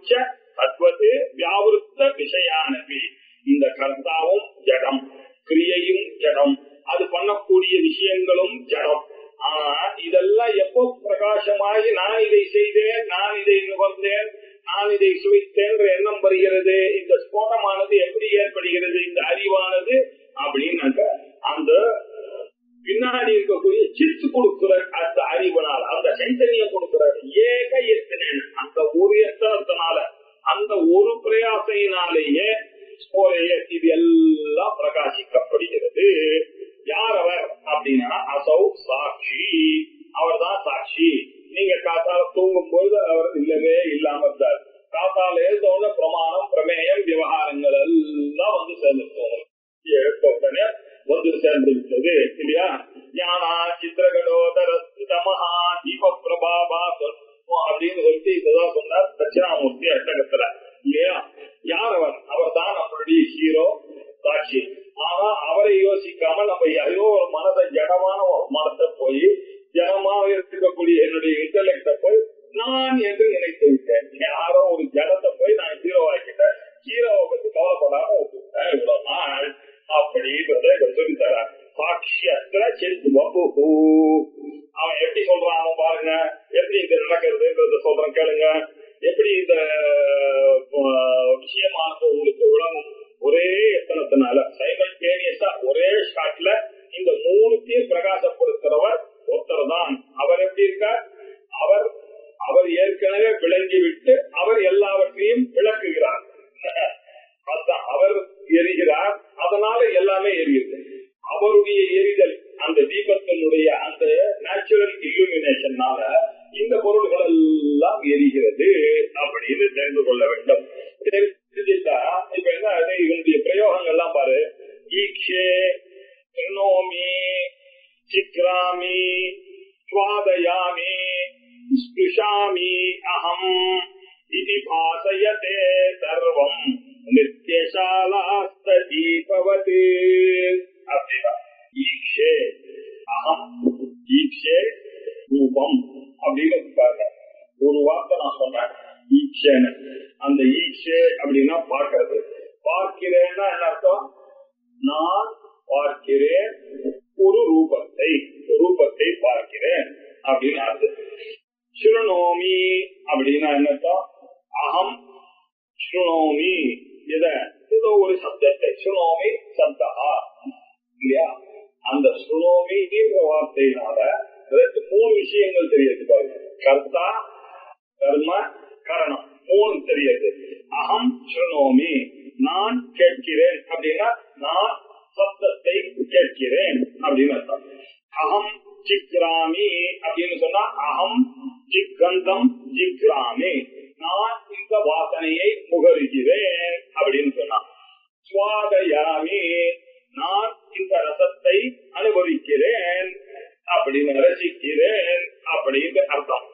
தத்வது வியாவிருத்த விஷயானபி. இந்த கர்த்தாவும் ஜடம், கிரியையும் ஜடம், அது பண்ணக்கூடிய விஷயங்களும் ஜடம். ஆனா இதெல்லாம் எப்போ பிரகாசமாகி நான் இதை செய்தேன், நான் இதை நுகர்ந்தேன், நான் இதை சுவைத்தேன் எண்ணம் வருகிறது. இந்த ஸ்போட்டமானது எப்படி ஏற்படுகிறது, இந்த அறிவானது அப்படின்னாக்க அந்த பின்னாடி இருக்கக்கூடிய சித்து கொடுக்கிற அந்த அறிவனால், அந்த சைத்தன்யம் கொடுக்கிற ஏக எத்தனை அந்த ஒரு எத்தனத்தினால, அந்த ஒரு பிரயாசையினாலேயே இது எல்லாம் பிரகாசிக்கப்படுகிறது. யார் அவர் அப்படின்னா அசௌ சாட்சி. அவர் தான் சாட்சி. நீங்க காத்தால தூங்கும் போது அவர் இல்லவே இல்லாம இருந்தார். காத்தால எழுந்தோட பிரமாணம், பிரமேயம், விவகாரங்கள் எல்லாம் வந்து சேர்ந்துருக்கோம். உடனே வந்து சேர்ந்து விட்டது இல்லையா? ஞானா சித்திரகடோதர மகா தீப பிரபாபா அப்படின்னு சொல்லிட்டு இததான் சொன்னார் தட்சிணாமூர்த்தி அஷ்டகத்துல இல்லையா? யார் அவர்? அவர் தான் நம்மளுடைய ஹீரோ, சாட்சி. ஆனா அவரை யோசிக்காம நம்ம யாரோ ஒரு மனதை, ஜடமான ஒரு மனத்தை போய், ஜனமாக இருக்கக்கூடிய என்னுடைய இன்டலெக்ட போய் நான் என்று நினைத்து விட்டேன். யாரோ ஒரு ஜடத்தை போய் நான் ஹீரோ ஆக்கிட்டேன். ஹீரோவை பத்தி கவலைப்படாம விட்டுட்டேன் இவ்வளவு நாள் அப்படின்றத சொல்லித்தரார். சாட்சியத்துல செத்து வப்பு. அவன் எப்படி சொல்றான் பாருங்க, எப்படி இது நடக்கிறதுன்றத சொல்றேன் கேளுங்க. எப்படி இந்த விஷயமானது உங்களுக்கு விளங்கும். ஒரே எத்தனத்தினால சைமல்டேனியஸா ஒரே ஷாட்ல இந்த மூணுத்தையும் பிரகாசப்படுத்துறவர் ஒருத்தர் தான். அவர் எப்படி இருக்கார்? அவர் ஏற்கனவே விளங்கி விட்டு அவர் எல்லாவற்றையும் விளக்குகிறார். அவர் எரிகிறார், அதனால எல்லாமே எரியுது. அவருடைய எரிதல், அந்த தீபத்தினுடைய அந்த நேச்சுரல் இல்லுமினேஷன்னால இந்த பொருள்கள் எல்லாம் எரிகிறது அப்படின்னு தெரிந்து கொள்ள வேண்டும். தெரிஞ்சுட்டா இப்ப என்ன இவனுடைய பிரயோகங்கள் எல்லாம் பாரு. ஈக்ஷே திருநோமி சிக்ராமி சுவாதயாமி ஸ்பிருஷாமி அகம் இதி பாசயதே சர்வம் நித்யசாலாஸ்தீபவதி அப்படின்னா ஈக்ஷே அகம், ஈக்ஷே ரூபம் அப்படின்னு பாருங்க. ஒரு வார்த்தை நான் சொன்னேன் ஈக்ஷேன்னு. அந்த ஈக்ஷே அப்படின்னா பார்க்கிறது. பார்க்கிறேன்னா என்ன அர்த்தம்? நான் பார்க்கிறேன் ஒரு ரூபத்தை பார்க்கிறேன் அப்படின்னு அர்த்தம். ஸ்ருணோமி அப்படின்னா என்னத்தம்? அகம் ஸ்ருணோமி. ஏதோ ஒரு சப்தத்தை, ஸ்ருணோமி சப்தா இல்லையா? அந்த ஸ்ருணோமிங்கிற வார்த்தையினால மூணு விஷயங்கள் தெரியுது பாருங்க. கர்த்தா, கர்ம, கரணம் மூணு தெரியுது. அகம் ஸ்ருணோமி, நான் கேட்கிறேன் அப்படின்னா நான் சப்தத்தை கேட்கிறேன் அப்படின்னு அர்த்தம். அகம் ஜிக்ராமி அப்படின்னு சொன்னா அகம் ஜிக்கந்தம் ஜிக்ராமி, நான் இந்த வாசனையை முகருகிறேன் அப்படின்னு சொன்னா. சுவாதயாமி, நான் இந்த ரசத்தை அனுபவிக்கிறேன் அப்படின்னு, ரசிக்கிறேன் அப்படின்னு அர்த்தம்.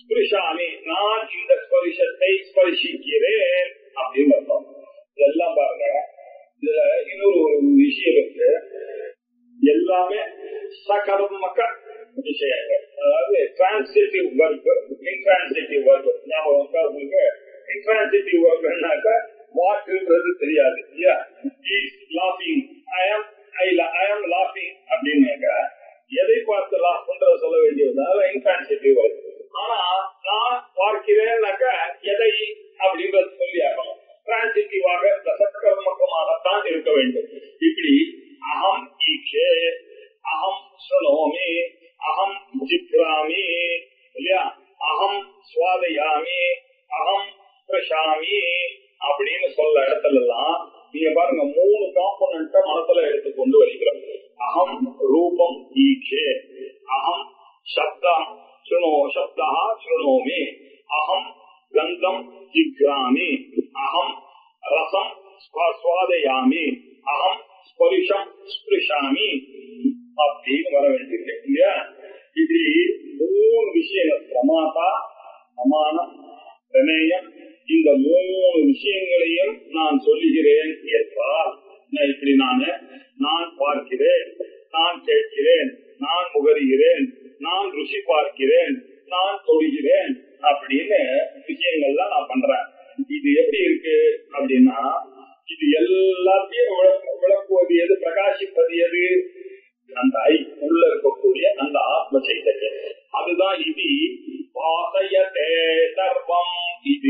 ஸ்பிருஷாமி, நான் இந்த ஸ்பரிசத்தை ஸ்பரிசிக்கிறேன் அப்படின்னு அர்த்தம். இதெல்லாம் பாருங்க. இதுல இன்னொரு ஒரு விஷயம் இருக்கு. எல்லாமே சகர்மக விஷயங்கள், அதாவது டிரான்சிட்டிவ் வர்க், இன்ட்ரான்சிட்டிவ் வர்க். ஞாபகம் உங்களுக்கு இன்ட்ரான்சிட்டிவ் வர்க்னாக்க வாட்ன்றது தெரியாது இல்லையா? லாஃபிங், ஐ ஆம் லாஃபிங் அப்படின்னாக்க எதை பார்த்து லாஃப் பண்றத சொல்ல வேண்டியது, அதாவது இன்ட்ரான்சிட்டிவ் வர்க். ஆனா நான் பார்க்கிறேன்னாக்க எதை அப்படின்றது சொல்லி ஆகணும். டிரான்சிட்டிவாக சகர்மகமாகத்தான் இருக்க வேண்டும். இப்படி அகம் ஈக்ஷே, அகம் ஸ்ருணோமி, அகம் ஜிக்ராமி இல்லையா, அகம் சுவாதயாமி, அகம் பிரஷாமி அப்படின்னு சொல்ல இடத்துல எல்லாம் நீங்க பாருங்க மூணு காம்பனண்ட மனசுல எடுத்துக்கொண்டு வருகிறோம். அகம் ரூபம் ஈக்ஷே, அகம் சப்தம் சப்தா ஸ்ருணோமி, அகம் கந்தம் ஜிக்ராமி, அகம் ரசம் ஸ்வாதயாமி, அகம் ஸ்பரிஷம் ஸ்பிருஷாமி அப்படின்னு வர வேண்டியிருக்கு இல்லையா? இப்படி மூணு விஷயங்கள், பிரமாதா, சமானம், பிரமேயம், இந்த மூணு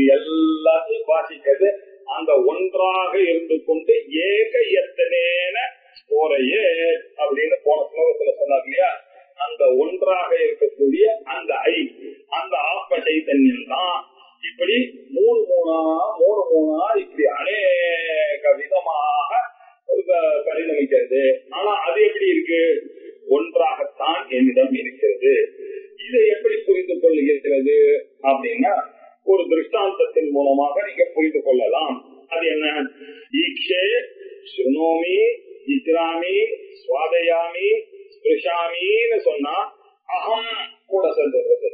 இது எல்லாத்தையும் வாசிக்கிறது அந்த ஒன்றாக இருந்து கொண்டு ஏக எத்தனேன போறையே அப்படின்னு போன ஸ்லோகத்துல சொன்னார் இல்லையா. அந்த ஒன்றாக இருக்கக்கூடிய அந்த அந்த ஆத்ம சைத்தன்யம் தான் இப்படி மூணு மூணா இப்படி அநேக விதமாக பரிணமிக்கிறது. ஆனா அது எப்படி இருக்கு? ஒன்றாகத்தான் என்னிடம் இருக்கிறது. இதை எப்படி புரிந்து கொள்ளுகிறது அப்படின்னா ஒரு திருஷ்டாந்தத்தின் மூலமாக நீங்க புரிந்து கொள்ளலாம். அது என்ன? ஈக்ஷே சுனோமி இக்ராமி சுவாதயாமி ஸ்பிருஷாமின்னு சொன்னா அகம் கூட சொல்றது.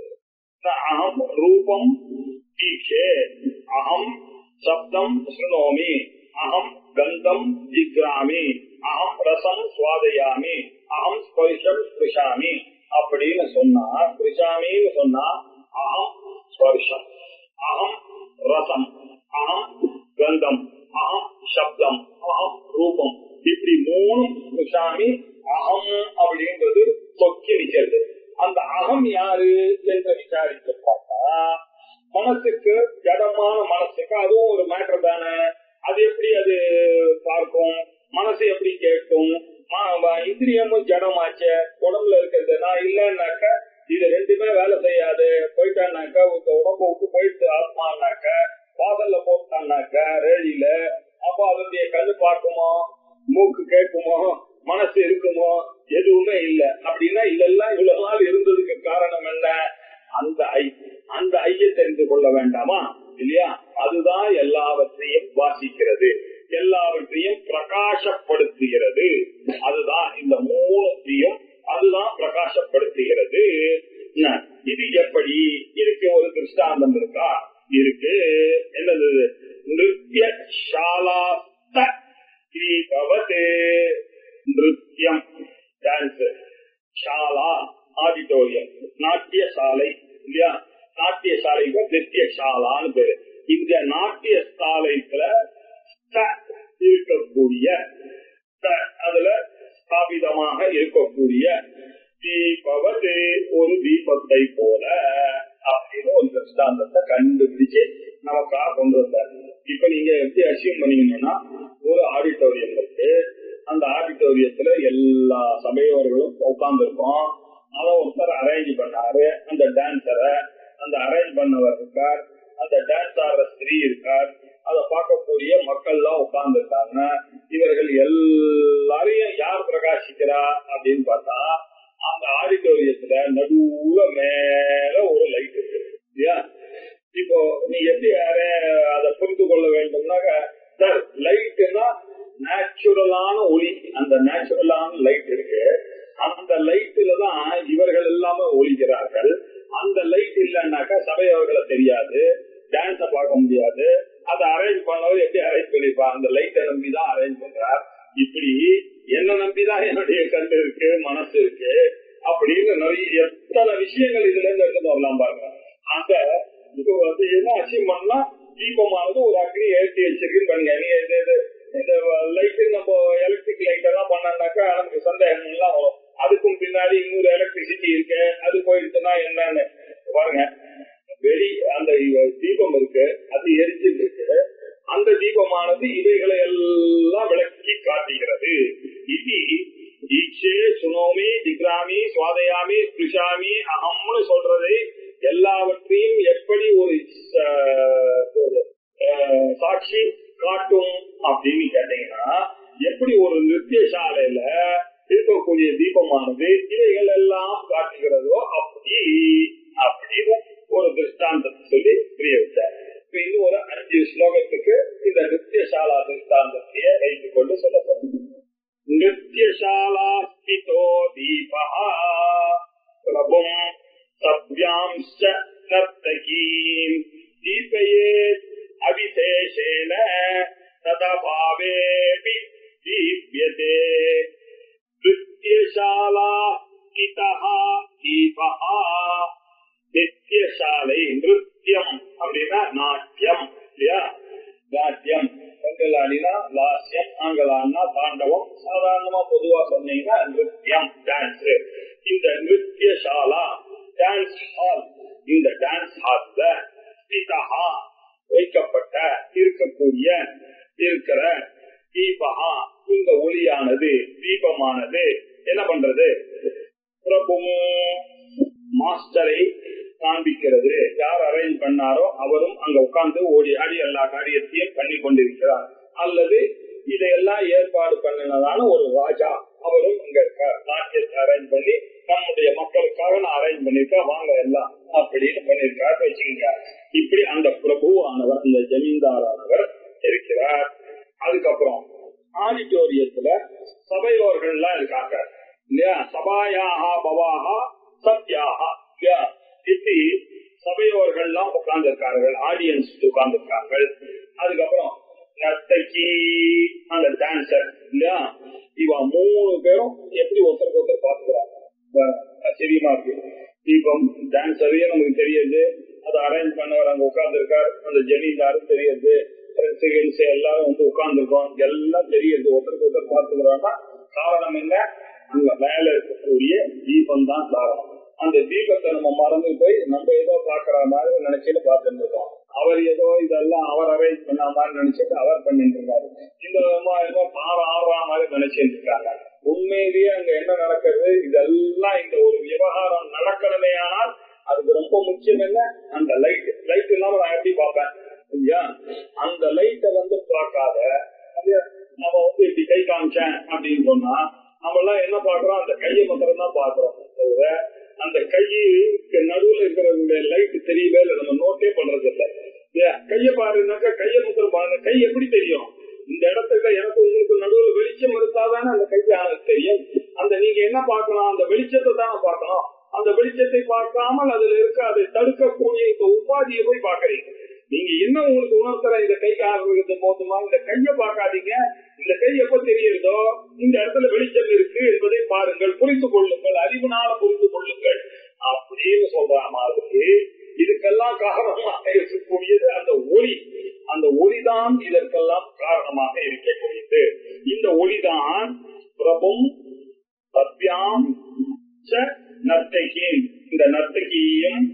அகம் ரூபம் ஈக்ஷே, அகம் சப்தம் சுனோமி, அகம் கந்தம் ஜிக்ராமி, அகம் ரசம் சுவாதயாமி, அகம் ஸ்பர்ஷம் ஸ்பிருஷாமி அப்படின்னு சொன்னா, ஸ்பிருஷாமின்னு சொன்னா அகம் ஸ்பர்ஷம், அகம் ரசம், அகம் கந்தம், அகம் சப்தம், அகம் ரூபம், இப்படி மூணு ஸ்பிருஷாமி அகம் அப்படின்றது தொக்கி நிற்கிறது. அந்த அகம் யாரு என்று விசாரித்து பார்த்தா மனசுக்கு, ஜடமான மனசுக்கு அதுவும் ஒரு மேட்டர் தானே. அது எப்படி அது பார்க்கும்? மனசு எப்படி கேட்கும்? இந்திரியமும் ஜடமாச்ச, உடம்புல இருக்கிறது. நான் இல்லைன்னாக்க இது ரெண்டுமே வேலை செய்யாது. போயிட்டான்னாக்க உடம்பு விட்டு போயிட்டு ஆத்மானாக்க வாசல்ல போட்டான்னாக்க ரேடியில, அப்போ அதனுடைய கண்ணு பார்க்குமோ, மூக்கு கேட்குமோ, மனசு இருக்குமோ? எதுவுமே இல்லை. அப்படின்னா இதெல்லாம் இவ்வளவு நாள் இருந்ததுக்கு காரணம் என்ன? அந்த ஐய தெரிந்து கொள்ள வேண்டாமா இல்லையா? அதுதான் எல்லாவற்றையும் வாசிக்கிறது, எல்லாவற்றையும் பிரகாசப்படுத்துகிறது. அதுதான் இந்த மூலத்தையும் அதுதான் பிரகாசப்படுத்துகிறது. இது எப்படி இருக்கு? ஒரு திருஷ்டாந்தம் இருக்கா? இருக்கு. என்னது? நிருத்ய சாலாஸ்த கிரீபவதே. நிருத்யம் டான்ஸ், சாலா ஆடிட்டோரியம், நாட்டிய சாலை இல்லையா? நாட்டிய சாலைக்கு நித்திய சாலான்னு பேரு. இந்த நாட்டிய சாலைக்குள்ள இருக்கக்கூடிய, அதுல ஸ்தாபிதமாக இருக்கக்கூடிய தீபவது ஒரு தீபத்தை போல அப்படின்னு ஒரு திருஷ்டாந்தத்தை கண்டுபிடிச்சு நமக்காக கொண்டு வந்தார். இப்ப நீங்க எப்படி அசியம் பண்ணீங்கன்னா, ஒரு ஆடிட்டோரியம் இருக்கு. அந்த ஆடிட்டோரியத்துல எல்லா சபையோர்களும் உட்கார்ந்து இருக்கோம். அதை ஒருத்தர் அரேஞ்ச் பண்ணாரு. அந்த டான்ஸரை, அந்த அரேஞ்ச் பண்ணவர் இருக்கார், அந்த டான்ஸ் ஆடுற ஸ்திரீ இருக்கார், அதை பார்க்கக்கூடிய மக்கள் எல்லாம் உட்கார்ந்து இருக்காங்க. இவர்கள் எல்லாரையும் யார் பிரகாசிக்கிறா அப்படின்னு பார்த்தா, அந்த ஆடிட்டோரியத்துல நடுவுல மேல ஒரு லைட் இருக்கு இல்லையா? இப்போ நீ எப்படி அதை புரிந்து கொள்ள வேண்டும்னாக்க, சார் லைட்னா நேச்சுரலான ஒளி, அந்த நேச்சுரலான லைட் இருக்கு. அந்த லைட்ல தான் இவர்கள் எல்லாமே ஒளிக்கிறார்கள். அந்த லைட் இல்லைன்னாக்கா சபையவர்களை தெரியாது, டான்ஸ பார்க்க முடியாது. அதை அரேஞ்ச் பண்ணவர் எப்படி அரேஞ்ச் பண்ணிருப்பா? அந்த லைட்டை நம்பிதான் அரேஞ்ச் பண்றார். இப்படி என்ன நம்பிதான் என்னுடைய கண் இருக்கு, மனசு இருக்கு அப்படின்னு நிறைய எத்தனை விஷயங்கள் இதுல இருந்து எடுத்து வரலாம் பாருங்க. அந்த இது வந்து என்ன அச்சீவ் பண்ணா, தீபமானது ஒரு அக்னி ஏற்றி வச்சிருக்குன்னு பாருங்க. நீ இந்த லைட்டு நம்ம எலக்ட்ரிக் லைட் எல்லாம் பண்ணாக்கா நமக்கு சந்தேகம் எல்லாம் வரும். அதுக்கும் பின்னாடி இன்னொரு எலக்ட்ரிசிட்டி இருக்கு, அது போயிடுச்சுன்னா என்னன்னு பாருங்க. அந்த தீபம் இருக்கு, அது எரிஞ்சிட்டு இருக்கு. அந்த தீபமானது இவைகளை எல்லாம் விளக்கி காட்டுகிறது. இது ஈக்ஷே சுனோமி ஜிக்ராமி சுவாதயாமி ஸ்பிருஷாமி அகம்னு சொல்றதை எல்லாவற்றையும் எப்படி ஒரு சாட்சி காட்டும் அப்படின்னு கேட்டீங்கன்னா, எப்படி ஒரு நித்திய சாலையில இருக்கக்கூடிய தீபமானது இவைகள் எல்லாம் காட்டுகிறதோ அப்படின்னு ஒரு திருஷ்டாந்தத்தை சொல்லி புரிய வச்சார். இப்ப இன்னும் ஒரு 5 ஸ்லோகத்துக்கு இந்த நித்தியசாலா திருஷ்டாந்தத்தையே வைத்துக் கொண்டு சொல்லப்படும். நித்தியசாலா ஸ்திதோ தீபஹ பிரபும் சவ்யாம்ச நர்த்தகீம் தீபயேத் அவிசேஷேன ததபாவேபி தீப்யதே. நித்தியசாலா ஸ்திதஹ தீபஹ. நித்தியசாலை நிருத்தியம் அப்படின்னா நாட்டியம் இல்லையா? நாட்டியம் பெண்களாடினா லாஸ்யம், ஆண்களாடினா தாண்டவம். சாதாரணமா பொதுவா சொன்னீங்கன்னா நிருத்தியம் டான்ஸ். இந்த நித்தியசாலா டான்ஸ் ஹால், இந்த டான்ஸ் ஹால்ல ஸ்திதஹ இருக்கக்கூடிய இருக்கிற தீபகா இந்த ஒளியானது தீபமானது என்ன பண்றது? பிரபுவும் மாஸ்டரை காண்பிக்கிறது. யார் அரேஞ்ச் பண்ணாரோ அவரும் அங்க உட்கார்ந்து ஓடி ஆடி எல்லா காரியத்தையும் பண்ணி கொண்டிருக்கிறார். அல்லது இதையெல்லாம் ஏற்பாடு பண்ணினதான ஒரு ராஜா அவரும் இங்க நாட்டியத்தை அரேஞ்ச் பண்ணி நம்முடைய மக்களுக்காக நான் அரேஞ்ச் பண்ணிருக்கேன் வாங்க எல்லாம் அப்படின்னு பண்ணிருக்காரு வச்சுக்கிறார். இப்படி அந்த பிரபுவானவர் அந்த ஜமீன்தாரானவர் இருக்கிறார். அதுக்கப்புறம் ஆடிட்டோரியத்துல சபையோர்கள் எல்லாம் இருக்காங்க இல்லையா? சபாயாகா பவாகா சத்யாகா இல்லையா? இப்படி சபையோர்கள் எல்லாம் உட்கார்ந்து இருக்கார்கள், ஆடியன்ஸ் உட்கார்ந்து இருக்கார்கள். அதுக்கப்புறம் நர்த்தகி அந்த டான்சர் இல்லையா? இவ 3 பேரும் எப்படி ஒருத்தருக்கு ஒருத்தர் பார்த்துக்கிறாங்க. ஆச்சரியமா இருக்கு. தீபம் டான்சரே நமக்கு தெரியுது, அதை அரேஞ்ச் பண்ணவர் அங்க உட்கார்ந்து இருக்காரு, அந்த ஜமீன்தாரும் தெரியுது, எல்லாரும் வந்து உட்கார்ந்து இருக்கோம், எல்லாம் தெரியுது, ஒருத்தருக்கு ஒருத்தர் பார்த்துக்கிறாங்கன்னா காரணம் என்ன? அங்க மேல இருக்கக்கூடிய தீபம் தான் காரணம். அந்த தீபத்தை நம்ம மறந்து போய் நம்ம ஏதோ பாக்குற மாதிரி நினைச்சுட்டு பார்த்துட்டு இருக்கோம். அவர் ஏதோ இதெல்லாம் அவர் அரேஞ்ச் பண்ண மாதிரி நினைச்சிட்டு அவர் பண்ணிட்டு இருக்காரு. இந்த ஏதோ ஆடுற மாதிரி நினைச்சிட்டு இருக்காங்க. உண்மையிலேயே அங்க என்ன நடக்கிறது? இதெல்லாம் இந்த ஒரு விவகாரம் நடக்கணுமே ஆனால் அதுக்கு ரொம்ப முக்கியம் என்ன? அந்த லைட் இல்லாம நான் எப்படி பார்ப்பேன் இல்லையா? அந்த லைட்டை வந்து பார்க்காத நம்ம வந்து இப்படி கை காமிச்சேன் அப்படின்னு சொன்னா நம்ம எல்லாம் என்ன பாக்குறோம்? அந்த கையை மாத்திரம் தான் பாக்குறோம். அந்த கைக்கு நடுவுல இருக்கிற லைட் தெரியவே இல்லை, நம்ம நோட்டே பண்றது இல்லை. கையை பாருனாக்கா கையை மாத்திரம் பாருங்க. கை எப்படி தெரியும்? இந்த இடத்துல எனக்கு உங்களுக்கு நடுவுல வெளிச்சம் இருந்தாதானே அந்த கைக்கு தெரியும். அந்த நீங்க என்ன பார்க்கணும்? அந்த வெளிச்சத்தை தானே பார்க்கணும். அந்த வெளிச்சத்தை பார்க்காமல் அதுல இருக்க அதை தடுக்கக்கூடிய இந்த உபாதியை போய் பாக்குறீங்க. நீங்க என்ன உங்களுக்கு உணர்த்தல? இந்த கை ஆரம்பிக்கிறது போதுமா? இந்த கையை பார்க்காதீங்க. இந்த கை எப்ப தெரியுதோ இந்த இடத்துல வெளிச்சம் இருக்கு என்பதை பாருங்கள், புரிந்து கொள்ளுங்கள், அறிவுனால புரிந்து கொள்ளுங்கள் அப்படின்னு சொல்ற மாதிரி இதுக்கெல்லாம் காரணமாக இருக்கக்கூடியது அந்த ஒளி. அந்த ஒளிதான் இதற்கெல்லாம் காரணமாக இருக்கக்கூடியது. இந்த ஒளிதான் பிரபும் சத்யாம் நர்த்தகியும், இந்த நர்த்தகியையும்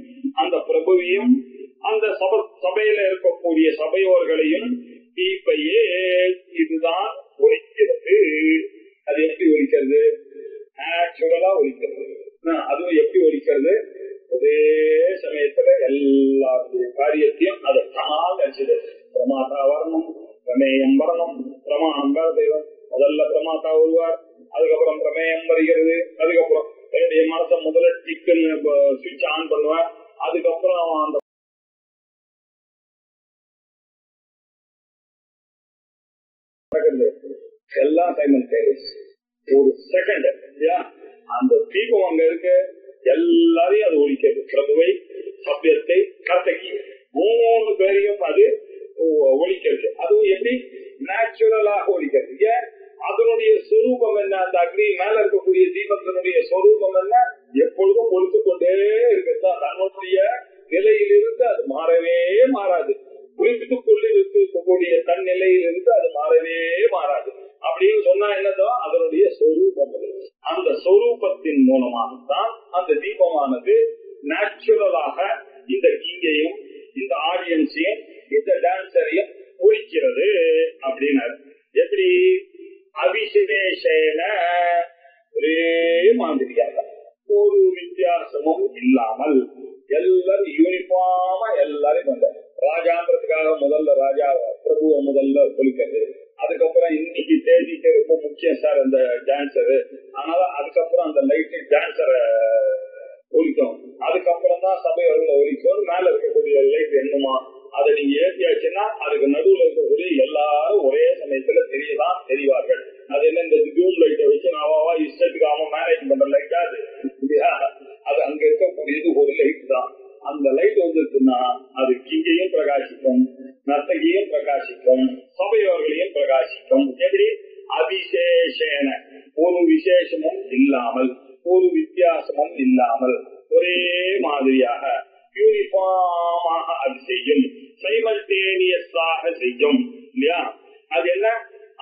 அந்த பிரபுவையும் அந்த சபையில இருக்கக்கூடிய சபையோர்களையும் தீபையே இதுதான் ஒலிக்கிறது. அது எப்படி ஒலிக்கிறது? நேச்சுரலா ஒலிக்கிறது. அதுவும் எப்படி ஒலிக்கிறது? ஒரே சமயத்துல எல்லாருடைய காரியத்தையும் அதை தானால் நினைச்சது. பிரமாதா வரணும், பிரமேயம் வரணும், பிரமாணம் வேற தெய்வம். முதல்ல பிரமாதா வருவார், அதுக்கப்புறம் பிரமேயம் வருகிறது, அதுக்கப்புறம் என்னுடைய மனசை முதல்ல டிக்குன்னு சுவிட்ச் ஆன் பண்ணுவேன், அதுக்கப்புறம் அந்த எல்லாம் ஒரு செகண்ட் அந்த தீபம் அங்க இருக்கு, எல்லாரையும் அது ஒழிக்கிறது. பிரபுவை, சத்தியத்தை, கர்த்தகி 3 பேரையும் அது ஒழிக்கிறது. அதுவும் எப்படி? நேச்சுரலாக ஒழிக்கிறது. ஏன்? அதனுடைய சொரூபம் என்ன? அந்த அக்னி மேல இருக்கக்கூடிய தீபத்தினுடைய சொரூபம் என்ன? எப்பொழுதும் ஒழித்து கொண்டே இருக்கிறது. தன்னுடைய நிலையிலிருந்து அது மாறவே மாறாது. குறிப்பிட்டுக்குள்ளே இருக்கக்கூடிய தன் நிலையிலிருந்து அது மாறவே மாறாது. அப்படின்னு சொன்னா என்னதோ அதனுடைய சொரூபம். அந்த சொரூபத்தின் மூலமாகத்தான் அந்த தீபமானது நேச்சுரலாக இந்த கிங்கையும் இந்த ஆடியன்ஸையும் இந்த டான்சரையும் ஒழிக்கிறது அப்படின்னாரு. எப்படி? அபிஷேகேன ஒரே மாதிரியாக ஒரு வித்தியாசமும் இல்லாமல் எல்லாரும் யூனிஃபார்மா எல்லாரும் வந்தார். ராஜான்றதுக்காக முதல்ல ராஜா பிரபுவை முதல்ல ஒழிக்கிறது. அதுக்கப்புறம் இன்னைக்கு தேதிக்கு ரொம்ப முக்கியம் சார் அந்த டான்சரு, அதனால அதுக்கப்புறம் அந்த லைட் டான்சரை ஒழிக்கும். அதுக்கப்புறம் தான் சபையோர்களை ஒழிக்கும். மேல இருக்கக்கூடிய லைட் என்னமா அதை நீங்க ஏற்றியாச்சுன்னா அதுக்கு நடுவுல இருக்கக்கூடிய எல்லாரும் ஒரே சமயத்துல தெரியதான் தெரிவார்கள். அது என்ன? இந்த ஜூம் லைட்டை வச்சு நாவாவா இஷ்டத்துக்கு அவன் மேனேஜ் பண்ற லைட் அது அது அங்க இருக்கக்கூடியது ஒரு லைட் தான். அந்த லைட் வந்துச்சுன்னா அது கிங்கையும் பிரகாசிக்கும், நர்த்தகியும் பிரகாசிக்கும், சபையோர்களையும் பிரகாசிக்கும். எப்படி? அபிஷேஷேன ஒரு விசேஷமும் இல்லாமல், ஒரு வித்தியாசமும் இல்லாமல் ஒரே மாதிரியாக யூனிஃபார்மாக அது செய்யும், சைமல்டேனியஸாக செய்யும் இல்லையா? அது என்ன?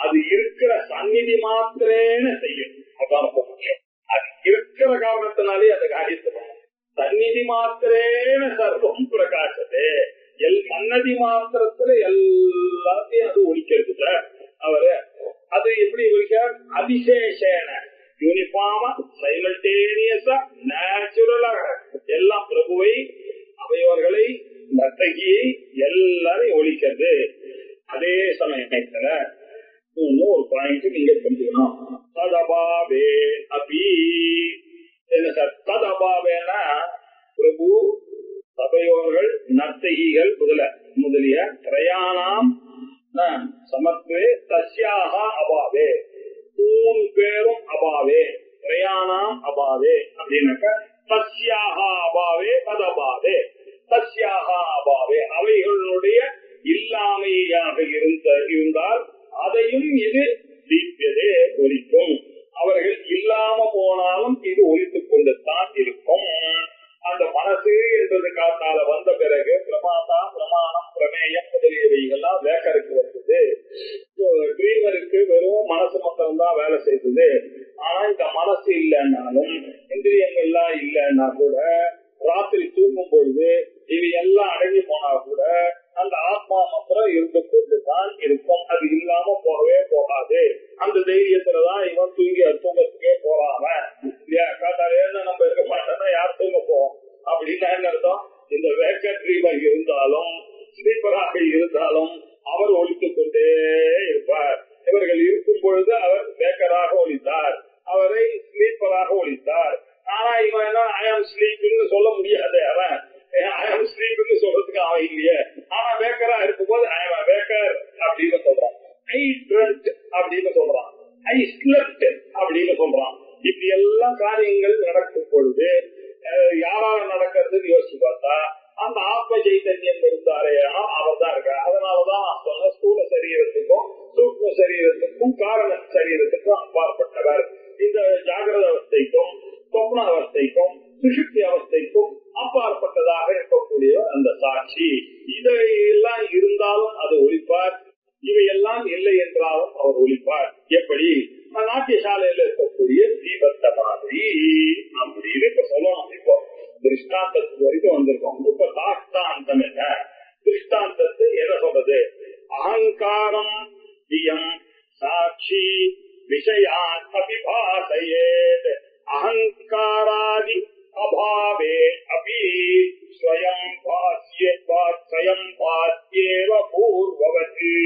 அது இருக்கிற சந்நிதி மாத்திரேன செய்யும். அதான் ரொம்ப முக்கியம். அது இருக்கிற காரணத்தினாலே அந்த காரியத்தை சந்நிதி மாத்திரேன சர்வம் பிரகாசத்தே. சன்னதி மாத்திரத்துல எல்லாத்தையும் அது ஒழிக்கிறது சார் அவரு. அது எப்படி ஒழிக்கிறார்? அதிசேஷன யூனிஃபார்மா சைமல்டேனியஸா நேச்சுரலாக எல்லாம் பிரபுவை அவையவர்களை நர்த்தகியை எல்லாரையும் ஒழிக்கிறது. அதே சமயத்துல ஒரு பாயிண்ட் நீங்க புரிஞ்சுக்கணும். ததபாவே அபி என்ன சார்? ததபாவேனா பிரபு சபையோர்கள் நர்த்தகிகள் முதலிய திரையானாம் சமத்வே தஸ்யாக அபாவே 3 பேரும் அபாவே திரையானாம் அபாவே அப்படின்னாக்க தஸ்யாக அபாவே ததபாவே தஸ்யாக அபாவே அவைகளுடைய இல்லாமையாக இருந்தால் அதையும் இது தீர்ப்பதே ஒலிக்கும். அவர்கள் இல்லாம போனாலும் இது ஒலித்துக் கொண்டுதான் இருக்கும். அந்த மனசு என்பது காத்தால வந்த பிறகு பிரமாதா பிரமாணம் பிரமேயம் முதலியவைகள்லாம் வேக்கருக்கு வந்தது. ட்ரீமருக்கு வெறும் மனசு மட்டும் தான் வேலை செய்தது. ஆனா இந்த மனசு இல்லைன்னாலும் இந்திரியங்கள்லாம் இல்லைன்னா கூட ராத்திரி தூங்கும் பொழுது இது எல்லாம் அடங்கி போனா கூட அந்த ஆத்மா மாத்திரம் இருந்து கொண்டுதான் இருக்கும். அது இல்லாம போகவே போகாது. அந்த தைரியத்துலதான் இவன் தூங்கத்துக்கே போறாம காத்தாலேன்னு நம்ம இருக்க மாட்டோம்னா யார் தூங்க போவோம் அப்படின்னா என்ன அர்த்தம்? இந்த வேக்கர் ட்ரீமர் இருந்தாலும் ஸ்லீப்பராக இருந்தாலும் அவர் ஒழித்துக் கொண்டே இருப்பார். இவர்கள் இருக்கும் பொழுது அவர் வேக்கராக ஒழித்தார், அவரை ஸ்லீப்பராக ஒழித்தார். ஆனா இவன் என்ன ஐ ஆம் ஸ்லீப்னு சொல்ல முடியாது. அவன் ஐ ஆம் ஸ்லீப்னு சொல்றதுக்கு அவன் இல்லையே. ஆனா வேக்கரா இருக்கும்போது ஐ ஆம் வேக்கர் அப்படின்னு சொல்றான். ஐ ட்ரெண்ட் அப்படின்னு சொல்றான். ஐ ஸ்லெப்ட் அப்படின்னு சொல்றான். இப்படி எல்லாம் காரியங்கள் நடக்கும் பொழுது யாரால நடக்கிறதுன்னு யோசிச்சு பார்த்தா அந்த ஆத்ம சைத்தன்யம் இருந்தாரே அவர் தான் இருக்கார். அதனாலதான் நான் சொன்ன ஸ்தூல சரீரத்துக்கும் சூக்ம சரீரத்துக்கும் காரண சரீரத்துக்கும் அப்பாற்பட்டவர். இந்த ஜாகிரத அவஸ்தைக்கும் சொப்ன அவஸ்தைக்கும் சுஷுப்தி அவஸ்தைக்கும் அப்பாற்பட்டதாக இருக்கக்கூடிய அந்த சாட்சி. இதையெல்லாம் இருந்தாலும் அது ஒழிப்பார், இவையெல்லாம் இல்லை என்றாலும் அவர் ஒழிப்பார். எப்படி? நாட்டியசாலையில இருக்கக்கூடிய தீபத்த மாதிரி அப்படின்னு இப்ப சொல்லணும். இப்போ திருஷ்டாந்தத்துக்கு வரைக்கும் வந்திருக்கோம். இப்ப தாஷ்டாந்தம் என்ன? திருஷ்டாந்தத்தை என்ன சொல்றது? அகங்காரம் தியம் சாட்சி விஷயான் அபிபாசயேத் அகங்காராதி அபாவே அபி ஸ்வயம் பாஸ்யேவ பூர்வவதி.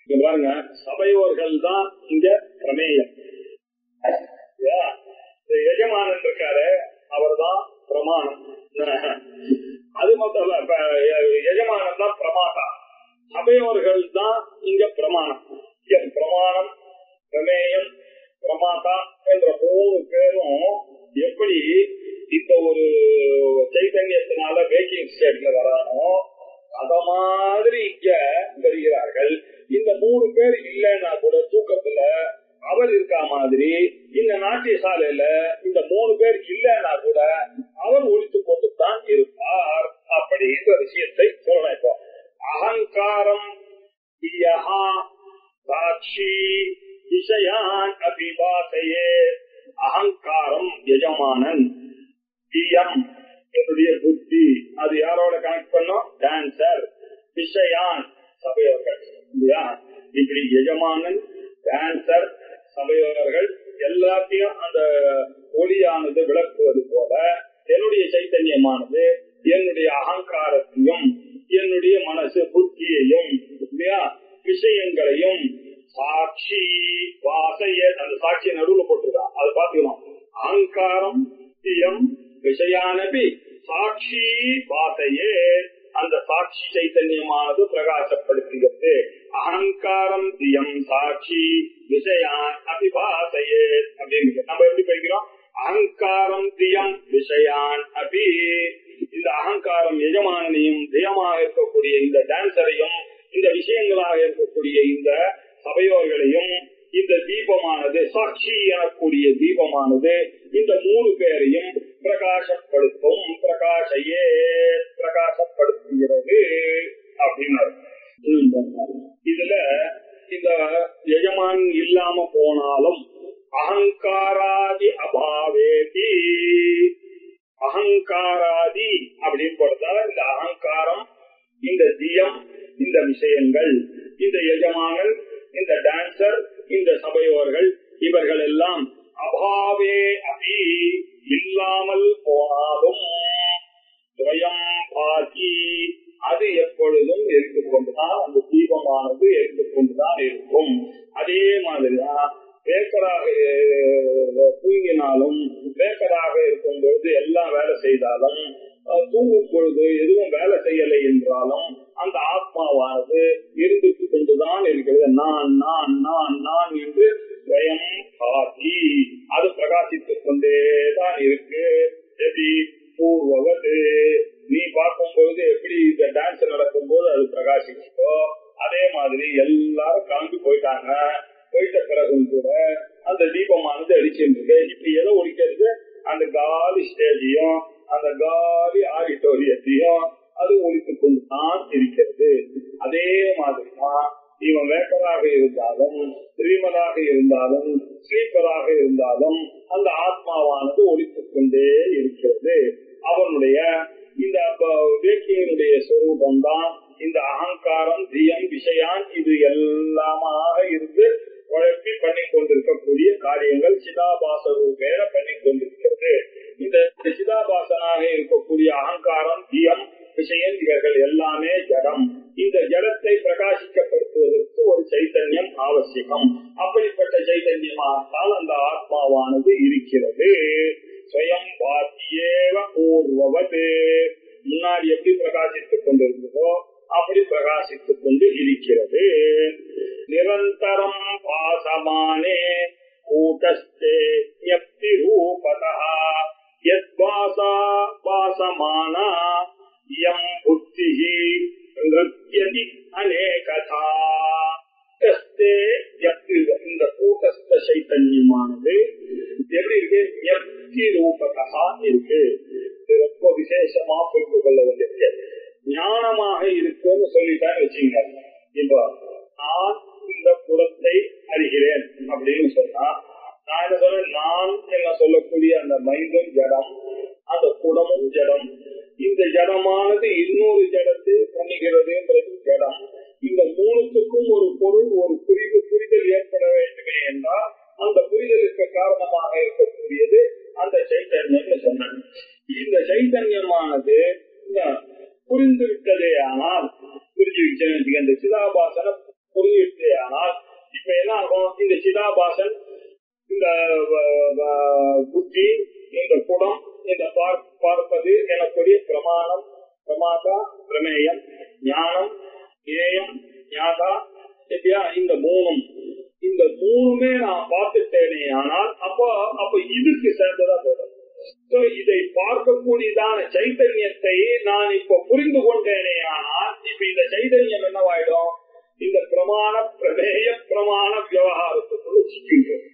பாருங்க, சபையோர்கள் தான் இங்க பிரமேயம். எஜமானன் இருக்காரு, அவர் தான் பிரமாணம். அது மட்டும் எஜமானன் தான் பிரமாதா, சபையோர்கள் தான் இங்க பிரமாணம். பிரமாணம் பிரமேயம் பிரமாதா என்ற 3 பேரும் எப்படி இந்த ஒரு சைத்தன்யத்தினால பேக்கிங் ஸ்டேட்ல வரானோ அத மாதிரி இங்க வருகிறார்கள். இந்த 3 பேர் இல்லைன்னா கூட தூக்கத்துல அவர் இருக்கா மாதிரி இந்த நாட்டிய சாலையில இந்த 3 பேர் இல்லைன்னா கூட அவர் ஒழித்து கொண்டுதான் இருப்பார் அப்படின்ற விஷயத்தை சொல்லணும். இப்போ அகங்காரம் சாட்சி விஷயான் அபிபாசையே. அகங்காரம் எஜமானன், என்னுடைய புத்தி, அது யாரோட கனெக்ட் பண்ணோம்? டான்சர். விஷயான் சபையோர்கள். இப்படி எஜமானன் டான்சர் சபையோர்கள் எல்லாத்தையும் அந்த ஒளியானது விளக்குவது போல என்னுடைய சைத்தன்யமானது என்னுடைய அகங்காரத்தையும் என்னுடைய மனசு புத்தியையும் விஷயங்களையும் சாட்சி வாசைய அந்த சாட்சியை நடுவுல போட்டுருக்கான். அதை பாத்துக்கலாம். அகங்காரம் தியம் விஷயானபி சாட்சி வாசையே. அந்த சாட்சி சைத்தன்யமானது பிரகாசப்படுத்துகிறது. அகங்காரம் தியம் சாட்சி விஷயான் அபிபாசையே அப்படின்னு நம்ம எப்படி படிக்கிறோம்? அகங்காரம் தியம் விஷயான் அபி. இந்த அகங்காரம் எஜமானனையும் தியமாக இருக்கக்கூடிய இந்த டான்சரையும் இந்த விஷயங்களாக இருக்கக்கூடிய இந்த சபையோர்களையும் இந்த தீபமானது சாட்சி எனக்கூடிய தீபமானது இந்த 3 பேரையும் பிரகாசப்படுத்தும். பிரகாசையே பிரகாசப்படுத்துகிறது அப்படின்னு. இதுல இந்த எஜமான் இல்லாம போனாலும் அகங்காராதி அபாவேதி. அகங்காராதி அப்படின்னு போறதா இந்த அகங்காரம், இந்த தியம், இந்த விஷயங்கள் இந்த எஜமானன், இந்த டான்சர், இந்த சபையோர்கள், இவர்கள் எல்லாம் அபாவே அபி இல்லாமல் போனாலும் துவயம் பாக்கி அது எப்பொழுதும் எரிந்து கொண்டுதான், அந்த தீபமானது எரிந்து கொண்டுதான் இருக்கும். அதே மாதிரிதான் பேக்கராக தூங்கினாலும், பேக்கராக இருக்கும் பொழுது எல்லாம் வேலை செய்தாலும், தூங்கும் பொழுது எதுவும் வேலை செய்யலை என்றாலும் அந்த ஆத்மாவானது இருந்து கொண்டுதான் இருக்கிறது. நான் நான் நான் நான் என்று ஸ்வயம் பாக்கி அது பிரகாசித்துக் கொண்டேதான் இருக்கு. எப்படி பூர்வது நீ பார்க்கும் பொழுது எப்படி இந்த டான்ஸ் நடக்கும் போது அது பிரகாசிச்சோ, அதே மாதிரி எல்லாரும் கலந்து போயிட்டாங்க. போயிட்ட பிறகும் கூட அந்த தீபமானது அடிச்சிருக்கு. இப்படி எதை ஒழிக்கிறது? அந்த காலி ஸ்டேஜையும் அந்த காலி ஆடிட்டோரியத்தையும் அது ஒழித்துக் கொண்டு தான் இருக்கிறது. அதே மாதிரிதான் இவன் வேக்கராக இருந்தாலும், ஸ்ரீமனாக இருந்தாலும், ஸ்லீப்பராக இருந்தாலும் அந்த ஆத்மாவானது ஒழித்துக் கொண்டே இருக்கிறது. அவனுடைய இந்த வேக்கியனுடைய சொரூபம் தான் இந்த அகங்காரம், தியம், விஷயான் இது எல்லாமாக இருந்து குழப்பி பண்ணி கொண்டிருக்கக்கூடிய காரியங்கள் சிதாபாச ரூபேன பண்ணி கொண்டிருக்கிறது. இந்த சிதாபாசனாக இருக்கக்கூடிய அகங்காரம், தியம், விஷயம் இவர்கள் எல்லாமே ஜடம். இந்த ஜடத்தை பிரகாசிக்கப்படுத்துவதற்கு ஒரு சைத்தன்யம் அவசியம். அப்படிப்பட்ட சைத்தன்யமானால் அந்த ஆத்மாவானது இருக்கிறது. ஸ்வயம் பாத்தியேவ பூர்வவது முன்னாடி எப்படி பிரகாசித்துக் கொண்டிருந்ததோ அப்படி பிரகாசித்துக் கொண்டு இருக்கிறது. நிரந்தரம் பாசமானே கூட்டஸ்தே யப்தி ரூபதஹ யத்வாசா பாசமானா யம் புத்திஹி நிருத்யதி அநேகதா. இந்த கூட்டஸ்த சைத்தன்யமானது எப்படி இருக்கு? யப்தி ரூபதஹா இருக்கு. ரொம்ப விசேஷமா புரிந்து கொள்ள வேண்டிய ஞானமாக இருக்குன்னு சொல்லிட்டான்னு வச்சுங்க. இப்போ நான் இந்த குலத்தை அறிகிறேன் அப்படின்னு சொன்னா நான் என்ன சொல்றேன்? நான் என்ன சொல்லக்கூடிய அந்த மைண்டும் ஜடம், அந்த குடமும் ஜடம். இந்த ஜடமானது இன்னொரு ஜடத்தை பண்ணுகிறதுன்றது ஜடம். இந்த மூணுத்துக்கும் ஒரு பொருள், ஒரு புரிதல் ஏற்பட வேண்டுமே என்றால் அந்த புரிதலுக்கு காரணமாக இருக்கக்கூடியது அந்த சைத்தன்யம் சொன்ன. இந்த சைத்தன்யமானது புரிந்து விட்டதே ஆனால், புரிஞ்சு இந்த சிதாபாசனை புரிஞ்சு விட்டதே ஆனால் இப்ப என்ன ஆகும்? இந்த சிதாபாசன், இந்த புத்தி, இந்த குடம், இந்த பார்ப்பது எனக்கூடிய பிரமாணம், பிரமாதா, பிரமேயம், ஞானம், ஏயம், ஞாதா, இந்த மூணுமே நான் பார்த்துட்டேனே ஆனால் அப்ப இதுக்கு சேர்ந்ததா போதும். இதை பார்க்கக்கூடியதான சைத்தன்யத்தை நான் இப்ப புரிந்து கொண்டேனே ஆனால் இப்ப இந்த சைத்தன்யம் என்னவாயிடும்? இந்த பிரமாண பிரமேய பிரமாண விவகாரத்துக்குள்ள சிக்கின்றோம்.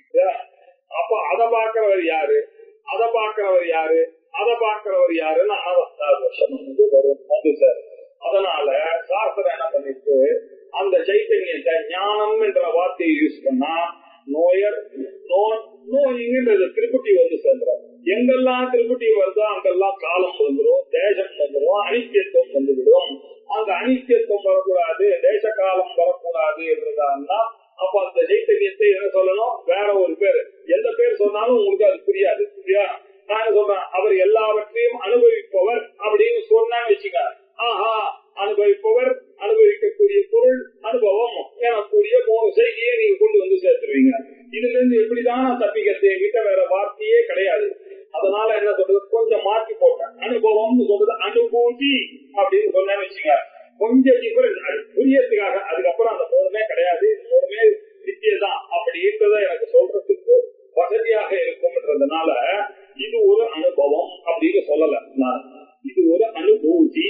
அப்ப அதை பார்க்கிறவர் யாரு, அதை பார்க்கிறவர் யாரு, அதை பார்க்கிறவர் யாருன்னு அவஸ்தாதோஷம் வரும். அது சார். அதனால சாஸ்திரம் என்ன பண்ணிட்டு அந்த சைத்தன்யத்தை ஞானம் என்ற வார்த்தையை யூஸ் பண்ணா நோயர் நோயிங்கிறது திருப்பட்டி வந்து சேர்ந்துடும். எங்கெல்லாம் திருப்பட்டி வருதோ அங்கெல்லாம் காலம் வந்துடும், தேசம் வந்துடும், அனித்தியத்துவம் வந்துவிடும். அந்த அனித்தியத்துவம் வரக்கூடாது, தேச காலம் வரக்கூடாது என்றுதான். அப்ப அந்த சைத்தன்யத்தை என்ன சொல்லணும்? வேற ஒரு பேரு. எந்த பேர் சொன்னாலும் உங்களுக்கு அது புரியாது. நான் சொல்றேன், அவர் எல்லாவற்றையும் அனுபவிப்பவர் அப்படின்னு சொன்னா வச்சுக்க. ஆஹா, அனுபவிப்பவர், அனுபவிக்கக்கூடிய பொருள், அனுபவம் எனக்கூடிய 3 செய்தியை நீங்க கொண்டு வந்து சேர்த்துருவீங்க. இதுல இருந்து எப்படிதான் தப்பிக்கிறது? என்கிட்ட வேற வார்த்தையே கிடையாது. அதனால என்ன சொல்றது? கொஞ்சம் மாற்றி போட்டேன். அனுபவம்னு சொல்றது அனுபூதி அப்படின்னு சொன்னா வச்சுங்க. கொஞ்சம் டிஃபரன்ஸ் புரியறதுக்காக. அதுக்கப்புறம் அந்த 3மே கிடையாது, 3மே நித்தியதான் அப்படின்றத எனக்கு சொல்றதுக்கு வசதியாக இருக்கும்ன்றதுனால இது ஒரு அனுபவம் அப்படின்னு சொல்லல. நான் இது ஒரு அனுபூதி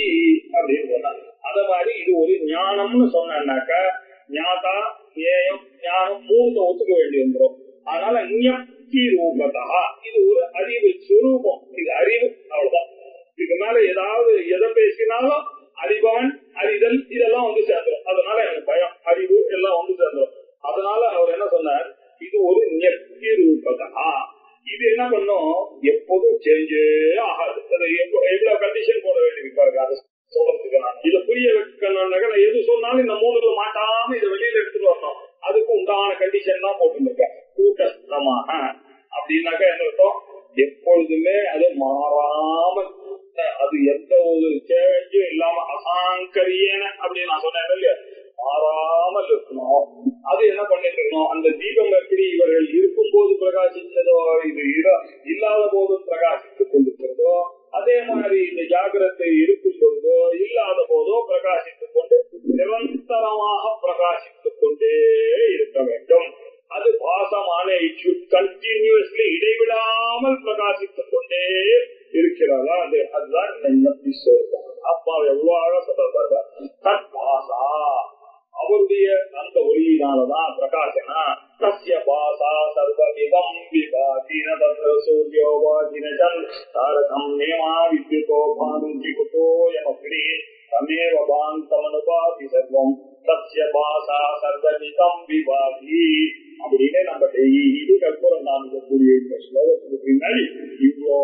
அப்படின்னு சொன்னேன். அத மாதிரி இது ஒரு ஞானம்னு சொன்னாக்க ஞாதா, ஞேயம், ஞானம் 3 ஒத்துக்க வேண்டி வந்துடும். அதனால ஞப்தி ரூபதா இது ஒரு அறிவு சுரூபம். இது அறிவு, அவ்வளவுதான். இதுக்கு மேல ஏதாவது எதை பேசினாலும் அறிபவன், அறிதல் இதெல்லாம் வந்து சேர்ந்துடும். அதனால எனக்கு பயம், அறிவு எல்லாம் வந்து சேர்ந்துடும். அதனால அவர் என்ன சொன்னார்? இது ஒரு ஞப்தி ரூபதா. இது என்ன பண்ணும்? எப்போதும் சேஞ்சே ஆகாது. எவ்வளவு கண்டிஷன் போட வேண்டியிருப்பாரு அதை சொல்றதுக்கு. நான் இதை புரிய வைக்கணும்னாக்க எது சொன்னாலும் இந்த 3ல மாட்டாம இதை இல்லாமல் இருக்கணும். அது என்ன பண்ணிட்டு இருக்கணும், அந்த தீபம் எப்படி இவர்கள் இருக்கும் போது பிரகாசிச்சதோ, இது இல்லாத போது பிரகாசித்துக் கொண்டிருக்கிறதோ, அதே மாதிரி இந்த ஜாகிரத்தை இருக்கும் பொழுதோ இல்லாத போதோ பிரகாசித்துக் கொண்டு நிரந்தரமாக பிரகாசித்துக் கொண்டே இருக்க வேண்டும். அது பாசமான கண்டினியூஸ்லி இடைவிடாமல் பிரகாசித்துக் கொண்டே இருக்கிறதா, அதுதான் அப்பா எவ்வளவு சொல்றாங்க. தற்பாசா அவருடைய அந்த ஒளியினாலதான் பிரகாசனா தஸ்ய பாசா சர்வமிதம் விபாதின தத்ர சூர்யோபாதின தாரகம் நேமா வித்யுதோ பானுஜிகுதோ யமக்ரி தமேவ பாந்தமனுபாதி சர்வம் தஸ்ய பாசா சர்வமிதம் விபாதி அப்படின்னு நம்ம டெய்லி கற்பூரம் நாமிக்கக்கூடிய இந்த ஸ்லோகத்துக்கு பின்னாடி இவ்வளோ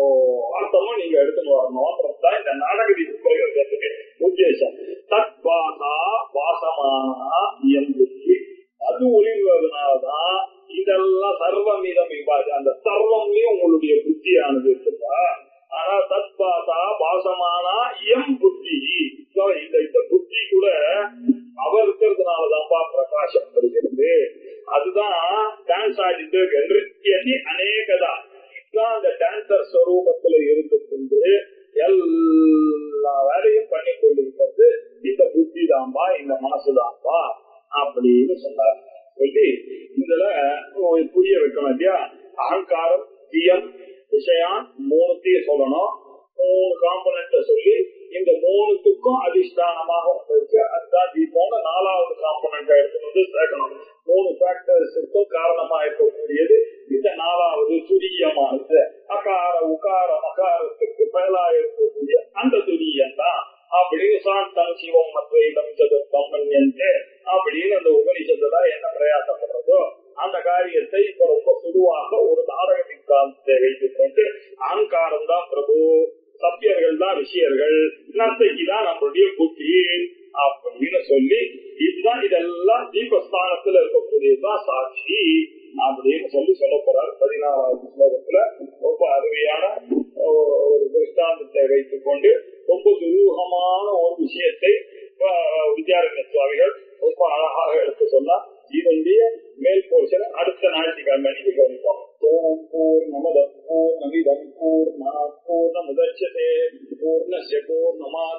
அர்த்தமும் நீங்க எடுத்துன்னு வரணும்ன்றதுதான் இந்த நாடக புரிகிறதுக்கு உத்தேசம். தற்பாசா பாசமானா இயல்புக்கு அது ஒளிவதனால்தான் இதெல்லாம் சர்வமீதம் விபாதி, அந்த சர்வம்லயும் உங்களுடைய புத்தியானது இருக்குதா. ஆனா தற்பாசா பாசமானா இயம் புத்தி, இந்த புத்தி கூட அவர் இருக்கிறதுனாலதான்ப்பா பிரகாசம் வருகிறது. அதுதான் டான்ஸ் ஆடிட்டு நிருத்தியி அநேகதா, இதுதான் அந்த டான்சர் ஸ்வரூபத்துல இருந்து கொண்டு எல்லா வேலையும் பண்ணி கொண்டிருக்கிறது இந்த புத்தி தான்பா, இந்த மனசுதான்பா அப்படின்னு சொன்னார். சொல்லி இதுல புரிய வைக்கணும் இல்லையா. அகங்காரம், தியம், விஷயம் மூணுத்தையும் சொல்லணும். 3 காம்பனண்ட சொல்லி இந்த 3த்துக்கும் அதிஷ்டானமாக இருக்கு. அதுதான் தீபம். 4வது காம்பனண்ட் எடுத்து சேர்க்கணும். 3 ஃபேக்டர்ஸுக்கும் காரணமா இருக்கக்கூடியது இந்த 4வது துரியமானது. அகார உகார மகாரத்துக்கு மேலா இருக்கக்கூடிய அந்த துரியம் தான் அப்படின்னு சாந்தம் சிவம் மத்வைதம் சதுர்த்தம் அப்படின்னு அந்த உபனிஷத்துல என்ன பிரயாசப்படுறதோ அந்த காரியத்தை இப்ப ரொம்ப சுருவாக ஒரு நாடகத்தின் காலத்தை வைத்துக் கொண்டு அகங்காரம் தான் பிரபு, சத்தியர்கள் தான் ரிஷியர்கள், நத்தைக்கு தான் நம்மளுடைய புத்தி அப்படின்னு சொல்லி இதுதான் இதெல்லாம் தீபஸ்தானத்துல இருக்கக்கூடியதுதான் சாட்சி அப்படின்னு சொல்லி சொல்ல போறாரு 14வது ஸ்லோகத்துல. ரொம்ப அருமையான ஒரு திருஷ்டாந்தத்தை வைத்துக் கொண்டு ரொம்ப துரூகமான ஒரு விஷயத்தை வித்யாரண்ய சுவாமிகள் ரொம்ப அழகாக எடுத்து சொன்னா இதனுடைய மேல் போர்ஷன் அடுத்த ஞாயிற்றுக்கிழமை அன்னைக்கு கவனிப்போம். ஓம் பூர்ணமத பூர்ணமிதம் பூர்ணாத் பூர்ணமுதச்யதே பூர்ணஸ்ய பூர்ணமாதாய